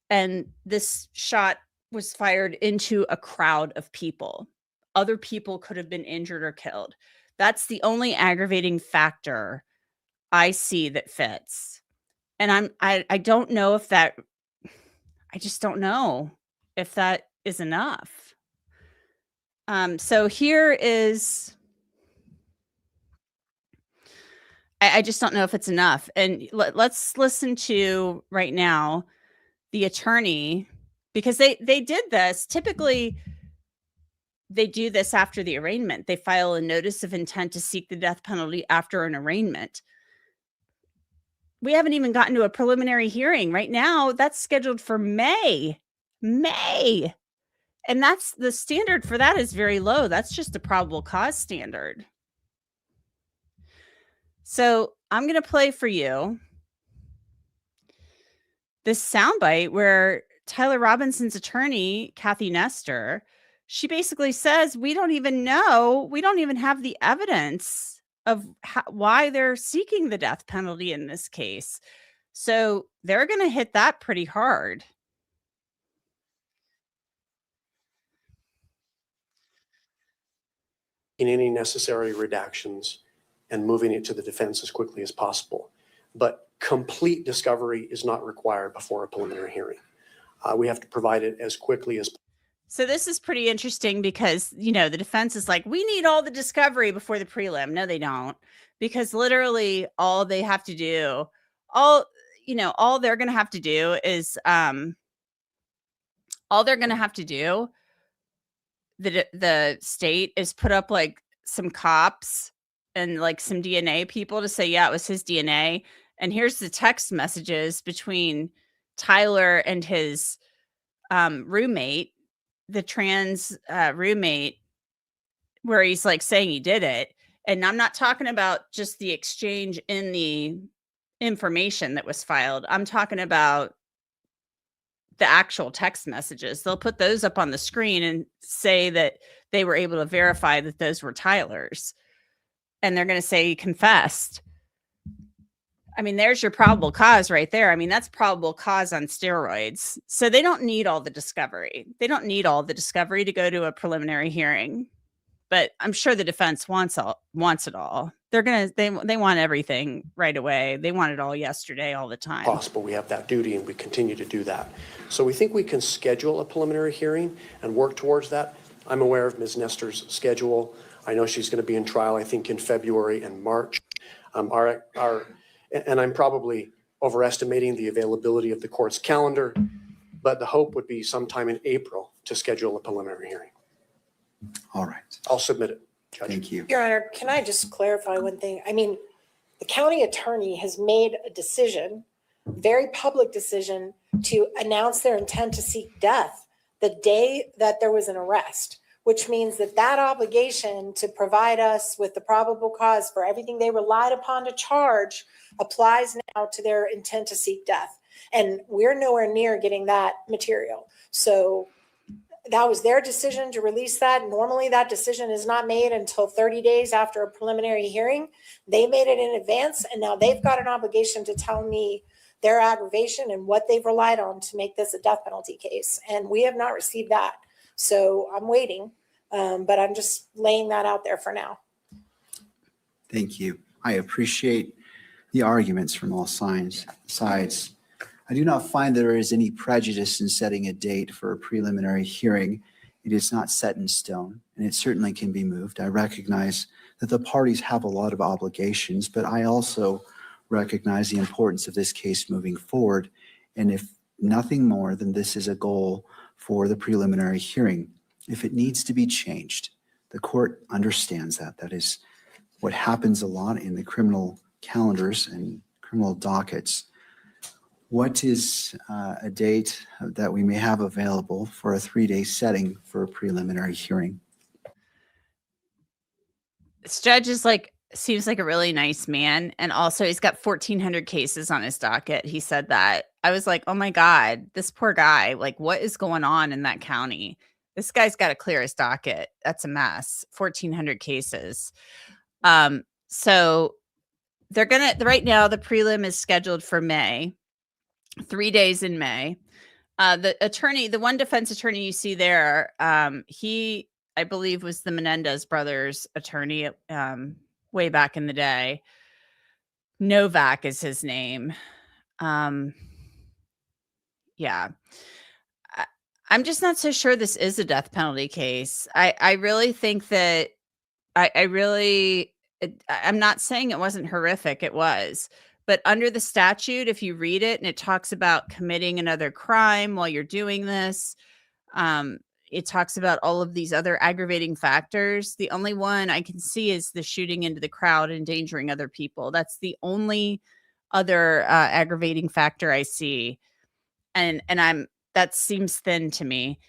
And this shot was fired into a crowd of people. Other people could have been injured or killed. That's the only aggravating factor I see that fits. And I don't know if that, I just don't know if that is enough. So here is, I just don't know if it's enough. And let's listen to right now the attorney, because they did this. Typically, they do this after the arraignment. They file a notice of intent to seek the death penalty after an arraignment. We haven't even gotten to a preliminary hearing right now. That's scheduled for May. And that's the standard for that is very low. That's just a probable cause standard. So I'm going to play for you this soundbite where Tyler Robinson's attorney, Kathy Nestor, she basically says, we don't even have the evidence of why they're seeking the death penalty in this case. So they're going to hit that pretty hard. In any necessary redactions and moving it to the defense as quickly as possible. But complete discovery is not required before a preliminary hearing. We have to provide it as quickly as possible. So this is pretty interesting because, the defense is like, we need all the discovery before the prelim. No, they don't. Because literally all they have to do, all they're going to have to do is, the state is put up like some cops and like some DNA people to say, yeah, it was his DNA. And here's the text messages between Tyler and his roommate, the trans roommate, where he's like saying he did it. And I'm not talking about just the exchange in the information that was filed. I'm talking about the actual text messages. They'll put those up on the screen and say that they were able to verify that those were Tyler's. And they're going to say he confessed. I mean, there's your probable cause right there. I mean, that's probable cause on steroids. So they don't need all the discovery. They don't need all the discovery to go to a preliminary hearing. but I'm sure the defense wants it all. They want everything right away. They want it all yesterday, all the time. Possible. We have that duty and we continue to do that. So we think we can schedule a preliminary hearing and work towards that. I'm aware of Ms. Nestor's schedule. I know she's going to be in trial, I think, in February and March. And I'm probably overestimating the availability of the court's calendar, but the hope would be sometime in April to schedule a preliminary hearing. All right. I'll submit it, Judge. Thank you. Your Honor, can I just clarify one thing? I mean, the county attorney has made a decision, very public decision, to announce their intent to seek death the day that there was an arrest, which means that that obligation to provide us with the probable cause for everything they relied upon to charge applies now to their intent to seek death. And we're nowhere near getting that material. So that was their decision to release that. Normally that decision is not made until 30 days after a preliminary hearing. They made it in advance, and now they've got an obligation to tell me their aggravation and what they've relied on to make this a death penalty case. And we have not received that. So I'm waiting, but I'm just laying that out there for now. Thank you. I appreciate the arguments from all sides. I do not find there is any prejudice in setting a date for a preliminary hearing. It is not set in stone, and it certainly can be moved. I recognize that the parties have a lot of obligations, but I also recognize the importance of this case moving forward. And if nothing more than this is a goal for the preliminary hearing, if it needs to be changed, the court understands that. That is what happens a lot in the criminal calendars and criminal dockets. What is a date that we may have available for a 3-day setting for a preliminary hearing? This judge seems like a really nice man. And also he's got 1,400 cases on his docket. He said that. I was like, oh my God, this poor guy, like what is going on in that county? This guy's got to clear his docket. That's a mess. 1,400 cases. So right now the prelim is scheduled for May. 3 days in May. The one defense attorney you see there, he, I believe, was the Menendez brothers attorney way back in the day. Novak is his name. Yeah. I'm just not so sure this is a death penalty case. I really think that I'm not saying it wasn't horrific. It was. But under the statute, if you read it and it talks about committing another crime while you're doing this, it talks about all of these other aggravating factors. The only one I can see is the shooting into the crowd, endangering other people. That's the only other aggravating factor I see. And that seems thin to me.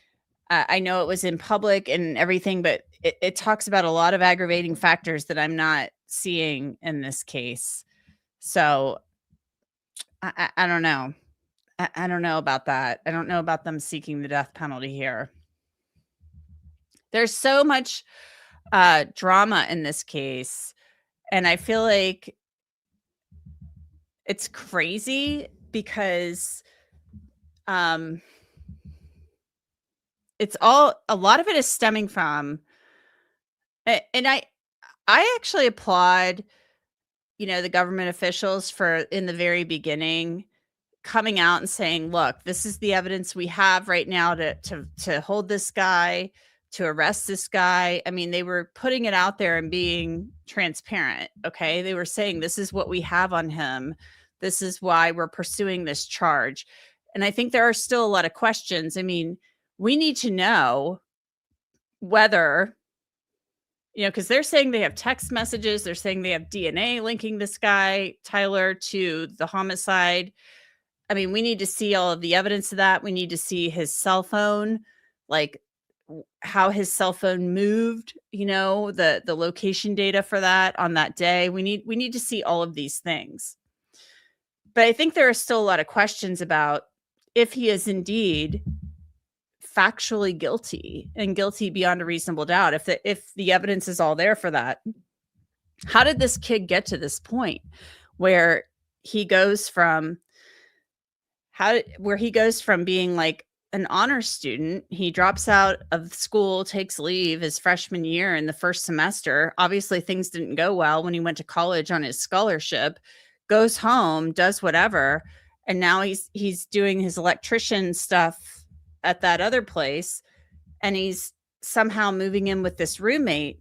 I know it was in public and everything, but it talks about a lot of aggravating factors that I'm not seeing in this case. So I don't know. I don't know about that. I don't know about them seeking the death penalty here. There's so much drama in this case. And I feel like it's crazy because it's a lot of it is stemming from, and I actually applaud the government officials for in the very beginning coming out and saying, look, this is the evidence we have right now to hold this guy, to arrest this guy. I mean, they were putting it out there and being transparent. Okay. They were saying, this is what we have on him. This is why we're pursuing this charge. And I think there are still a lot of questions. I mean, we need to know whether, because they're saying they have text messages. They're saying they have DNA linking this guy, Tyler, to the homicide. I mean, we need to see all of the evidence of that. We need to see his cell phone, like how his cell phone moved, the location data for that on that day. We need to see all of these things. But I think there are still a lot of questions about if he is indeed factually guilty and guilty beyond a reasonable doubt. If the evidence is all there for that, how did this kid get to this point where he goes from being like an honor student. He drops out of school, takes leave his freshman year in the first semester. Obviously, things didn't go well when he went to college on his scholarship, goes home, does whatever. And now he's doing his electrician stuff at that other place. And he's somehow moving in with this roommate,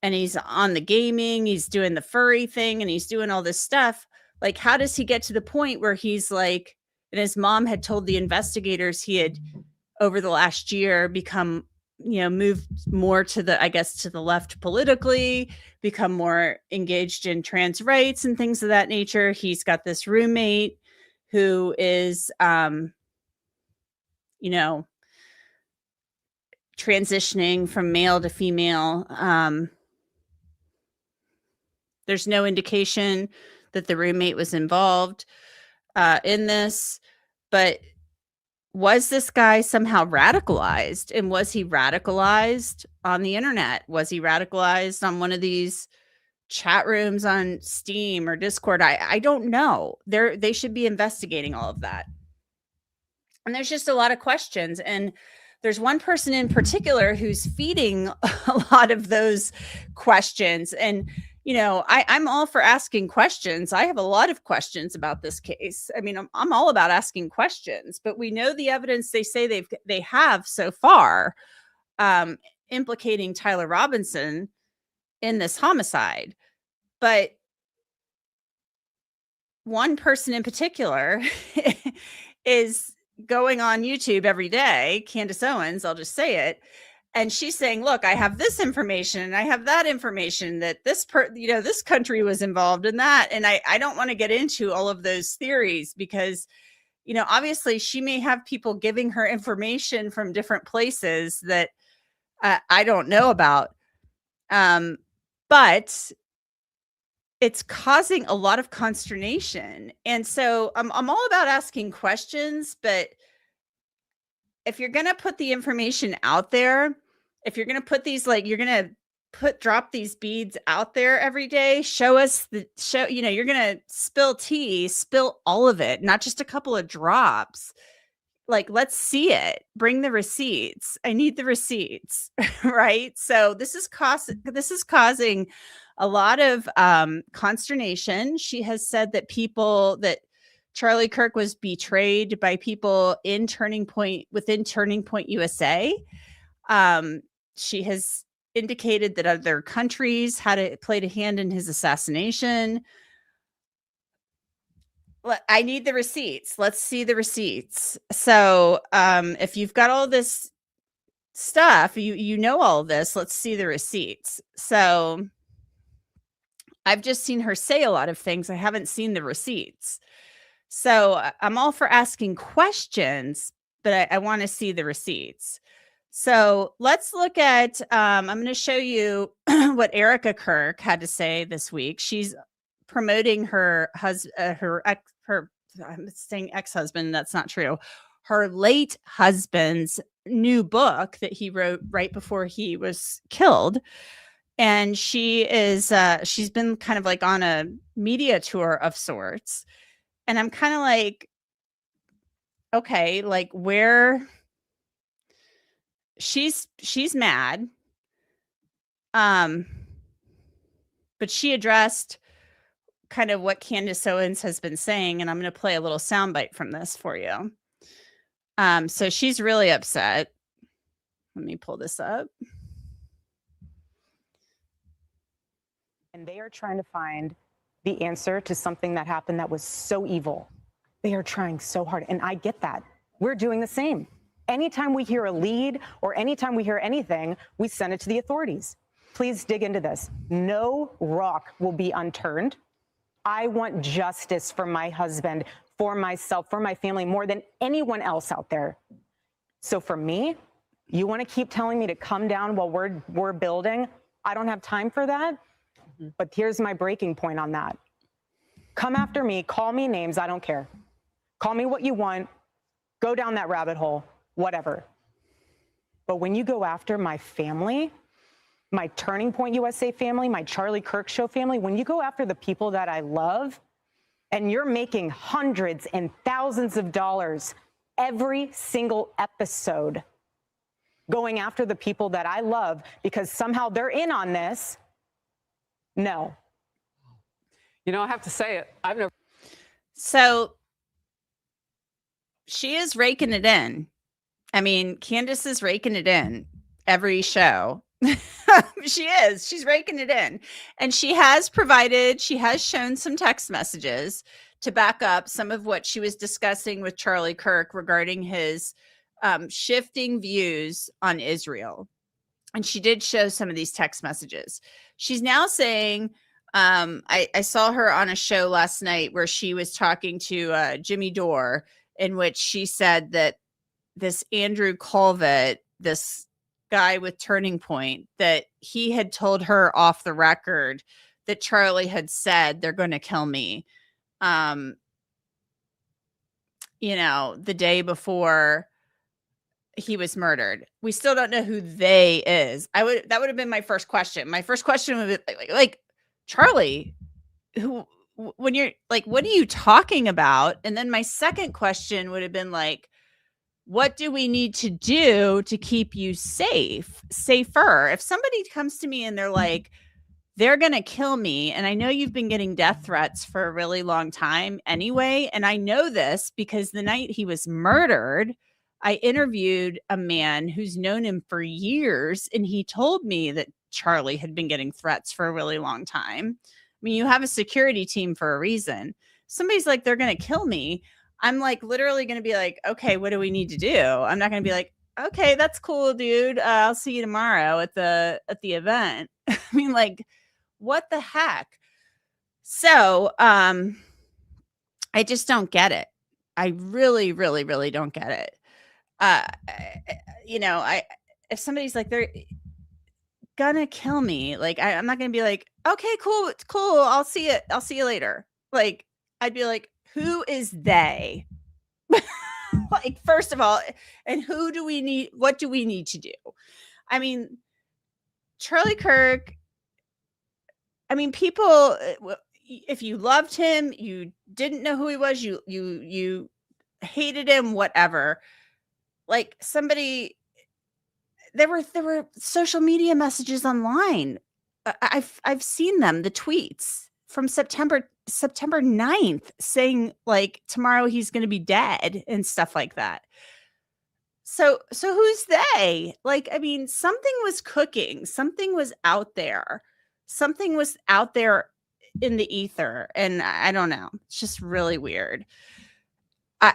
and he's on the gaming, he's doing the furry thing, and he's doing all this stuff. Like, how does he get to the point where he's like, and his mom had told the investigators he had over the last year become, moved more to the, I guess, to the left politically, become more engaged in trans rights and things of that nature. He's got this roommate who is, transitioning from male to female. There's no indication that the roommate was involved in this, but was this guy somehow radicalized? And was he radicalized on the internet? Was he radicalized on one of these chat rooms on Steam or Discord? I don't know. They should be investigating all of that. And there's just a lot of questions. And there's one person in particular who's feeding a lot of those questions. And, I'm all for asking questions. I have a lot of questions about this case. I mean, I'm all about asking questions, but we know the evidence they say they have so far implicating Tyler Robinson in this homicide. But one person in particular is going on YouTube every day, Candace Owens, I'll just say it. And she's saying, look, I have this information and I have that information that this country was involved in that. And I don't want to get into all of those theories because, obviously she may have people giving her information from different places that I don't know about. But it's causing a lot of consternation. And so I'm all about asking questions, but if you're going to put the information out there, if you're going to put these, you're going to drop these beads out there every day, you're going to spill all of it, not just a couple of drops. Let's see it. Bring the receipts. I need the receipts. Right. So this is causing a lot of consternation. She has said that Charlie Kirk was betrayed by people within Turning Point USA. She has indicated that other countries played a hand in his assassination. I need the receipts. Let's see the receipts. So if you've got all this stuff, you know all this, let's see the receipts. So I've just seen her say a lot of things. I haven't seen the receipts. So I'm all for asking questions, but I want to see the receipts. So let's look at, I'm going to show you what Erica Kirk had to say this week. She's promoting her I'm saying ex-husband, that's not true. Her late husband's new book that he wrote right before he was killed. And she's been kind of on a media tour of sorts. And I'm kind of like, okay, where she's mad. But she addressed kind of what Candace Owens has been saying, and I'm going to play a little soundbite from this for you. So she's really upset. Let me pull this up. And they are trying to find the answer to something that happened that was so evil. They are trying so hard. And I get that. We're doing the same. Anytime we hear a lead or anytime we hear anything, we send it to the authorities. Please dig into this. No rock will be unturned. I want justice for my husband, for myself, for my family, more than anyone else out there. So for me, you want to keep telling me to come down while we're building? I don't have time for that. But here's my breaking point on that. Come after me, call me names, I don't care. Call me what you want, go down that rabbit hole, whatever. But when you go after my family, my Turning Point USA family, my Charlie Kirk Show family, when you go after the people that I love, and you're making hundreds and thousands of dollars every single episode going after the people that I love because somehow they're in on this. No. You know, I have to say it. I've never. So she is raking it in. I mean, Candace is raking it in every show. She is. She's raking it in. And she has shown some text messages to back up some of what she was discussing with Charlie Kirk regarding his shifting views on Israel. And she did show some of these text messages. She's now saying, I saw her on a show last night where she was talking to Jimmy Dore, in which she said that this Andrew Colvett, this guy with Turning Point, that he had told her off the record that Charlie had said, they're going to kill me. You know, the day before he was murdered. We still don't know who they is. That would have been my first question. My first question would be like Charlie, who, when you're like, what are you talking about? And then my second question would have been like, what do we need to do to keep you safer? If somebody comes to me and they're like, they're going to kill me, and I know you've been getting death threats for a really long time anyway, and I know this because the night he was murdered, I interviewed a man who's known him for years, and he told me that Charlie had been getting threats for a really long time. I mean, you have a security team for a reason. Somebody's like, they're going to kill me. I'm like literally going to be like, okay, what do we need to do? I'm not going to be like, okay, that's cool, dude. I'll see you tomorrow at the event. I mean, like, what the heck? So, I just don't get it. I really, really, really don't get it. You know, if somebody's like, they're gonna kill me, like, I'm not gonna be like, okay, cool. I'll see you later. Like, I'd be like, who is they? Like, first of all, and who do we need? What do we need to do? I mean, Charlie Kirk, I mean, people, if you loved him, you didn't know who he was, you hated him, whatever. Like, somebody, there were social media messages online. I've seen them, the tweets from September 9th saying like tomorrow he's going to be dead and stuff like that. So who's they? Like, I mean, something was cooking, something was out there in the ether, and I don't know. It's just really weird. I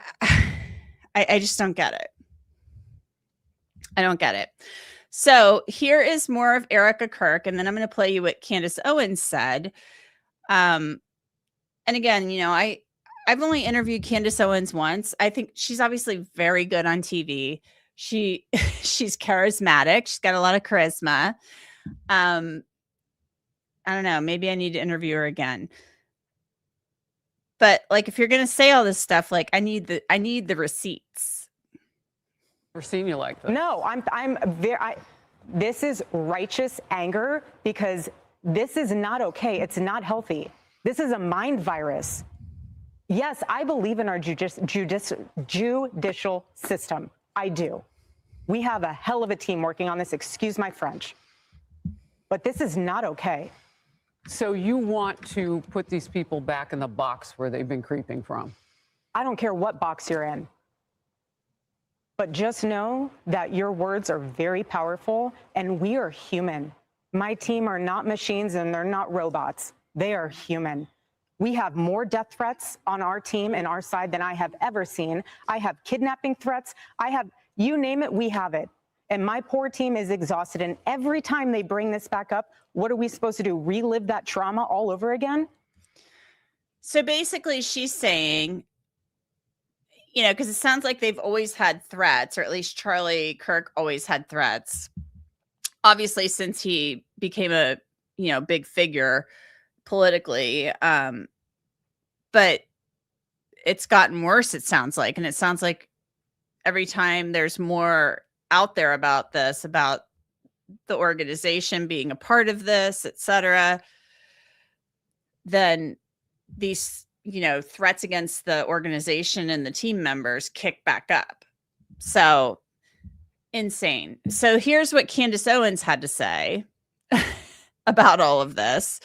just don't get it. I don't get it. So here is more of Erica Kirk, and then I'm going to play you what Candace Owens said. And again, you know, I've only interviewed Candace Owens once. I think she's obviously very good on TV. She's charismatic. She's got a lot of charisma. I don't know. Maybe I need to interview her again. But like, if you're going to say all this stuff, like, I need the receipts. Never seen you like this. No, this is righteous anger because this is not okay. It's not healthy. This is a mind virus. Yes, I believe in our judicial system. I do. We have a hell of a team working on this. Excuse my French. But this is not okay. So you want to put these people back in the box where they've been creeping from? I don't care what box you're in. But just know that your words are very powerful, and we are human. My team are not machines, and they're not robots. They are human. We have more death threats on our team and our side than I have ever seen. I have kidnapping threats. You name it, we have it. And my poor team is exhausted. And every time they bring this back up, what are we supposed to do? Relive that trauma all over again? So basically she's saying, you know, because it sounds like they've always had threats, or at least Charlie Kirk always had threats. Obviously, since he became a, you know, big figure politically, but it's gotten worse, it sounds like. And it sounds like every time there's more out there about this, about the organization being a part of this, etc., then these threats against the organization and the team members kick back up. So insane. So here's what Candace Owens had to say about all of this.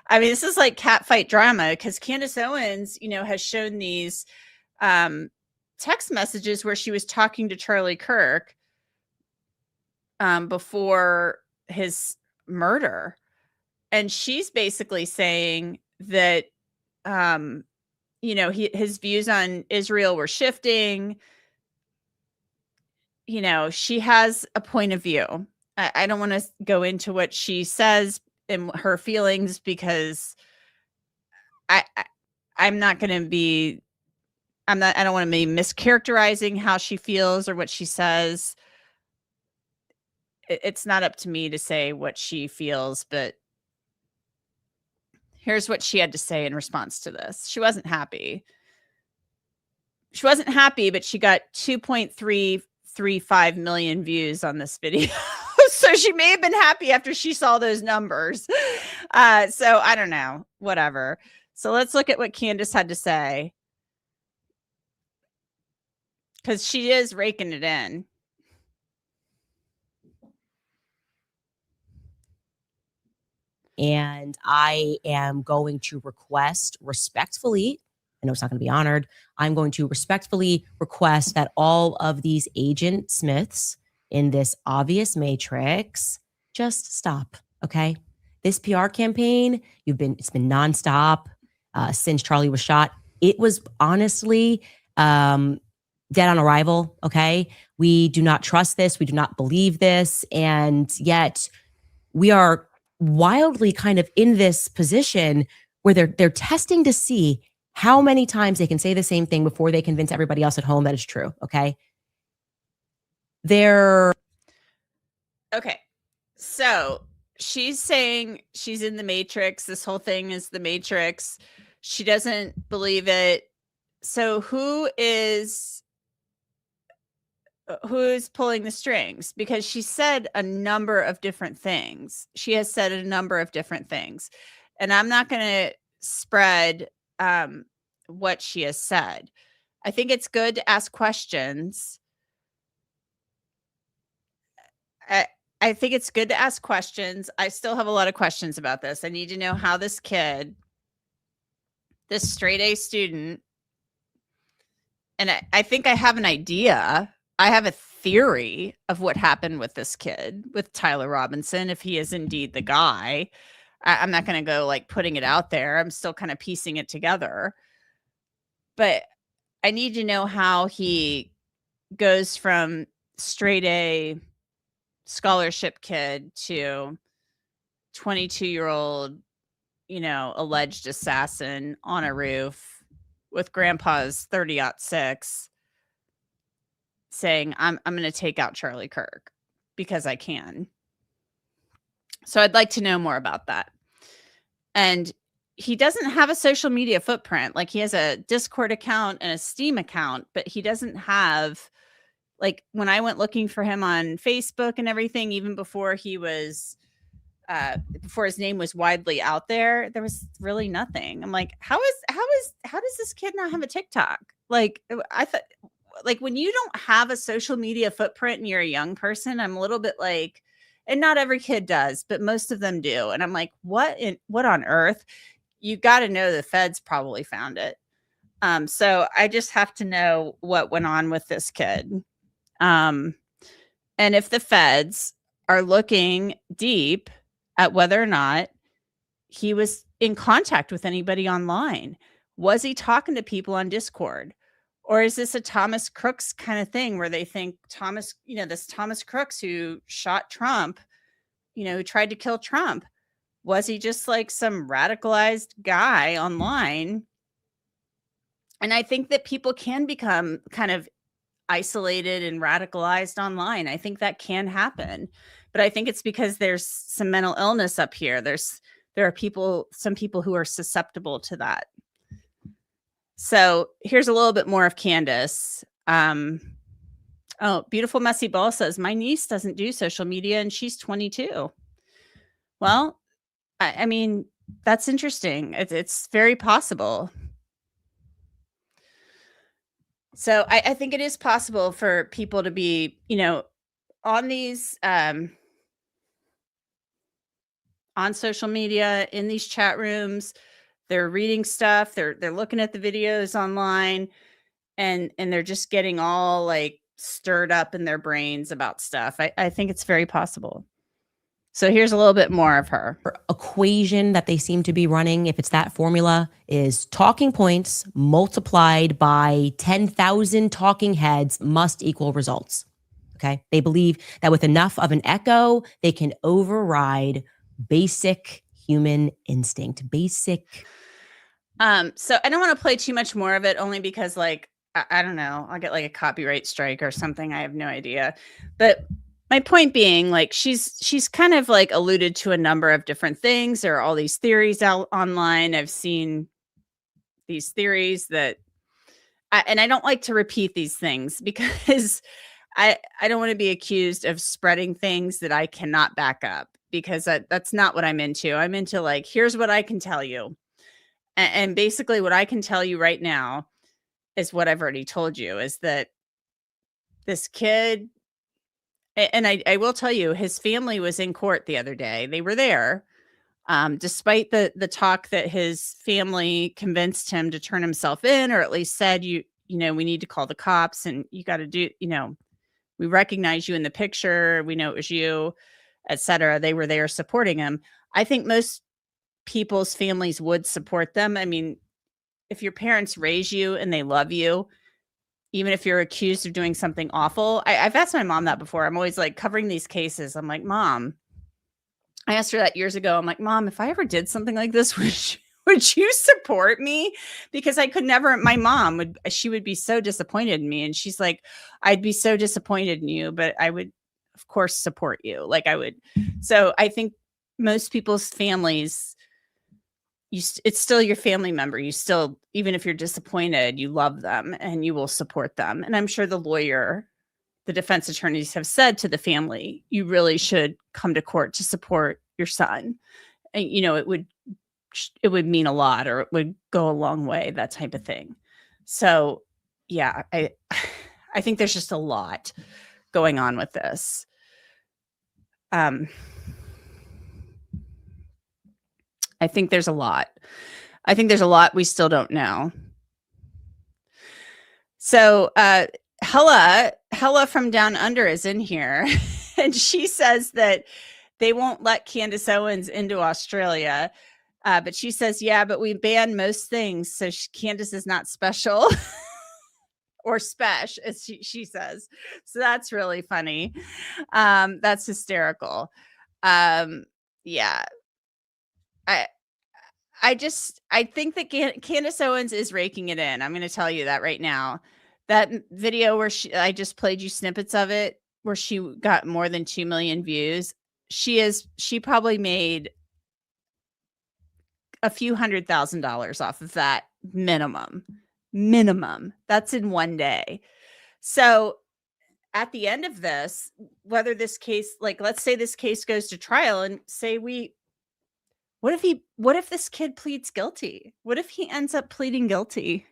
I mean, this is like catfight drama because Candace Owens, has shown these text messages where she was talking to Charlie Kirk before his murder. And she's basically saying that, his views on Israel were shifting. She has a point of view. I don't want to go into what she says and her feelings because I don't want to be mischaracterizing how she feels or what she says. It's not up to me to say what she feels, but here's what she had to say in response to this. She wasn't happy. But she got 2.335 million views on this video. So she may have been happy after she saw those numbers. So I don't know, whatever. So let's look at what Candace had to say. Because she is raking it in. And I am going to request respectfully, I know it's not going to be honored, I'm going to respectfully request that all of these Agent Smiths in this obvious matrix just stop, okay? This PR campaign, it's been nonstop since Charlie was shot. It was honestly dead on arrival, okay? We do not trust this. We do not believe this. And yet we are wildly kind of in this position where they're testing to see how many times they can say the same thing before they convince everybody else at home that it's true. Okay. Okay. So she's saying she's in the Matrix. This whole thing is the Matrix. She doesn't believe it. So who's pulling the strings? Because she said a number of different things. She has said a number of different things. And I'm not going to spread what she has said. I think it's good to ask questions. I think it's good to ask questions. I still have a lot of questions about this. I need to know how this kid, this straight A student, and I think I have an idea. I have a theory of what happened with this kid, with Tyler Robinson, if he is indeed the guy. I'm not going to go like putting it out there. I'm still kind of piecing it together. But I need to know how he goes from straight A scholarship kid to 22-year-old, alleged assassin on a roof with grandpa's 30-06 saying, I'm going to take out Charlie Kirk because I can. So I'd like to know more about that. And he doesn't have a social media footprint. Like, he has a Discord account and a Steam account, but he doesn't have, like, when I went looking for him on Facebook and everything, even before he was, before his name was widely out there was really nothing. I'm like, how does this kid not have a TikTok? Like, I thought, like, when you don't have a social media footprint and you're a young person, I'm a little bit like, and not every kid does, but most of them do. And I'm like, what on earth? You got to know the feds probably found it. So I just have to know what went on with this kid. And if the feds are looking deep at whether or not he was in contact with anybody online, was he talking to people on Discord? Or is this a Thomas Crooks kind of thing where they think this Thomas Crooks who shot Trump, who tried to kill Trump, was he just like some radicalized guy online? And I think that people can become kind of isolated and radicalized online. I think that can happen. But I think it's because there's some mental illness up here. There are some people who are susceptible to that. So here's a little bit more of Candace. Oh, Beautiful Messy Ball says, my niece doesn't do social media and she's 22. Well, I mean, that's interesting. It's very possible. So I think it is possible for people to be, on these on social media, in these chat rooms, they're reading stuff, they're looking at the videos online, and they're just getting all like stirred up in their brains about stuff. I think it's very possible. So here's a little bit more of her. Equation that they seem to be running, if it's that formula, is talking points multiplied by 10,000 talking heads must equal results. Okay. They believe that with enough of an echo, they can override basic human instinct. Basic. So I don't want to play too much more of it, only because like, I don't know, I'll get like a copyright strike or something. I have no idea. But my point being, like, she's kind of like alluded to a number of different things. There are all these theories out online. I've seen these theories that, and I don't like to repeat these things because I don't want to be accused of spreading things that I cannot back up, because that's not what I'm into. I'm into like, here's what I can tell you. And basically what I can tell you right now is what I've already told you, is that this kid, and I will tell you, his family was in court the other day. They were there, despite the talk that his family convinced him to turn himself in, or at least said, we need to call the cops and you got to do, we recognize you in the picture. We know it was you, etc. They were there supporting him. I think most people's families would support them. I mean, if your parents raise you and they love you, even if you're accused of doing something awful. I've asked my mom that before. I'm always like covering these cases. I'm like, Mom, I asked her that years ago. I'm like, Mom, if I ever did something like this, would you support me? Because I could never, my mom she would be so disappointed in me. And she's like, I'd be so disappointed in you, but I would, of course, support you. Like I would. So I think most people's families, it's still your family member. You still, even if you're disappointed, you love them and you will support them. And I'm sure the defense attorneys have said to the family, you really should come to court to support your son. And, it would mean a lot, or it would go a long way, that type of thing. So yeah, I think there's just a lot going on with this. I think there's a lot. I think there's a lot we still don't know. So Hella from Down Under is in here, and she says that they won't let Candace Owens into Australia. But she says, yeah, but we ban most things. So Candace is not special or spesh, as she says. So that's really funny. That's hysterical. Yeah. I think that Candace Owens is raking it in. I'm going to tell you that right now. That video where I just played you snippets of it, where she got more than 2 million views. She probably made a few $100,000 off of that minimum. That's in one day. So at the end of this, whether this case, like, let's say this case goes to trial, and say what if this kid pleads guilty? What if he ends up pleading guilty?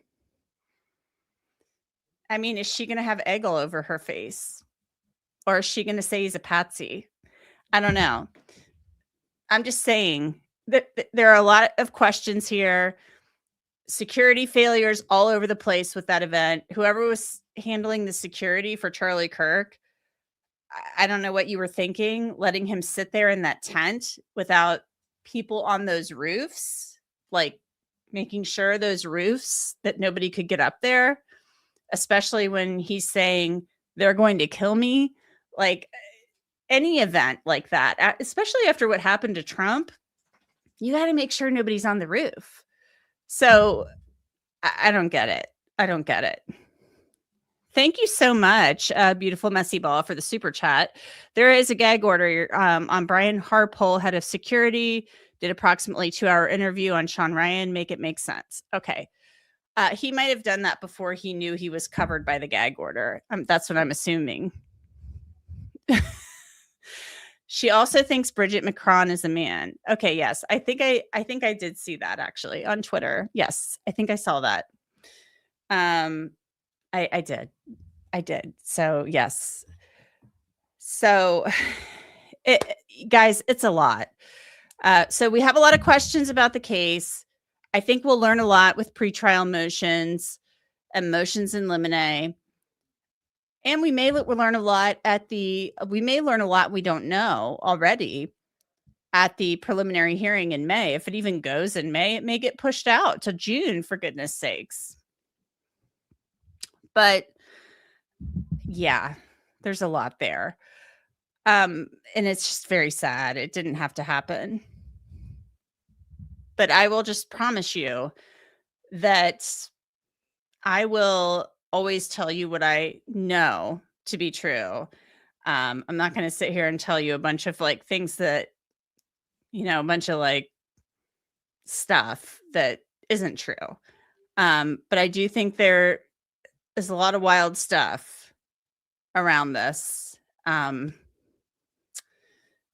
I mean, is she going to have egg all over her face? Or is she going to say he's a patsy? I don't know. I'm just saying that there are a lot of questions here. Security failures all over the place with that event. Whoever was handling the security for Charlie Kirk, I don't know what you were thinking, letting him sit there in that tent without people on those roofs, like making sure those roofs that nobody could get up there, especially when he's saying they're going to kill me. Like any event like that, especially after what happened to Trump, you got to make sure nobody's on the roof. So I don't get it. I don't get it. Thank you so much, Beautiful Messy Ball, for the super chat. There is a gag order on Brian Harpole, head of security, did approximately 2-hour interview on Sean Ryan. Make it make sense. Okay. He might have done that before he knew he was covered by the gag order. That's what I'm assuming. She also thinks Bridget Macron is a man. Okay, yes. I think I did see that actually on Twitter. Yes, I think I saw that. I did. I did. So yes. So guys, it's a lot. So we have a lot of questions about the case. I think we'll learn a lot with pretrial motions and motions in limine. And we may learn a lot we don't know already at the preliminary hearing in May. If it even goes in May, it may get pushed out to June, for goodness sakes. But yeah, there's a lot there. And it's just very sad. It didn't have to happen. But I will just promise you that I will always tell you what I know to be true. I'm not going to sit here and tell you a bunch of like things that, a bunch of like stuff that isn't true. But I do think there is a lot of wild stuff around this.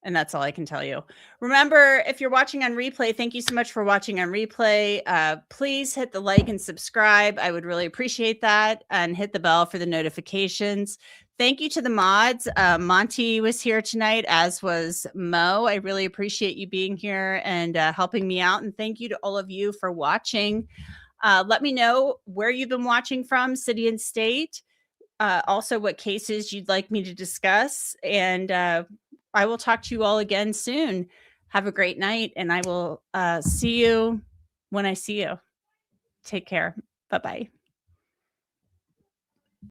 And that's all I can tell you. Remember, if you're watching on replay, thank you so much for watching on replay. Please hit the like and subscribe. I would really appreciate that. And hit the bell for the notifications. Thank you to the mods. Monty was here tonight, as was Mo. I really appreciate you being here and helping me out. And thank you to all of you for watching. Let me know where you've been watching from, city and state. Also, what cases you'd like me to discuss. And I will talk to you all again soon. Have a great night, and I will see you when I see you. Take care. Bye-bye.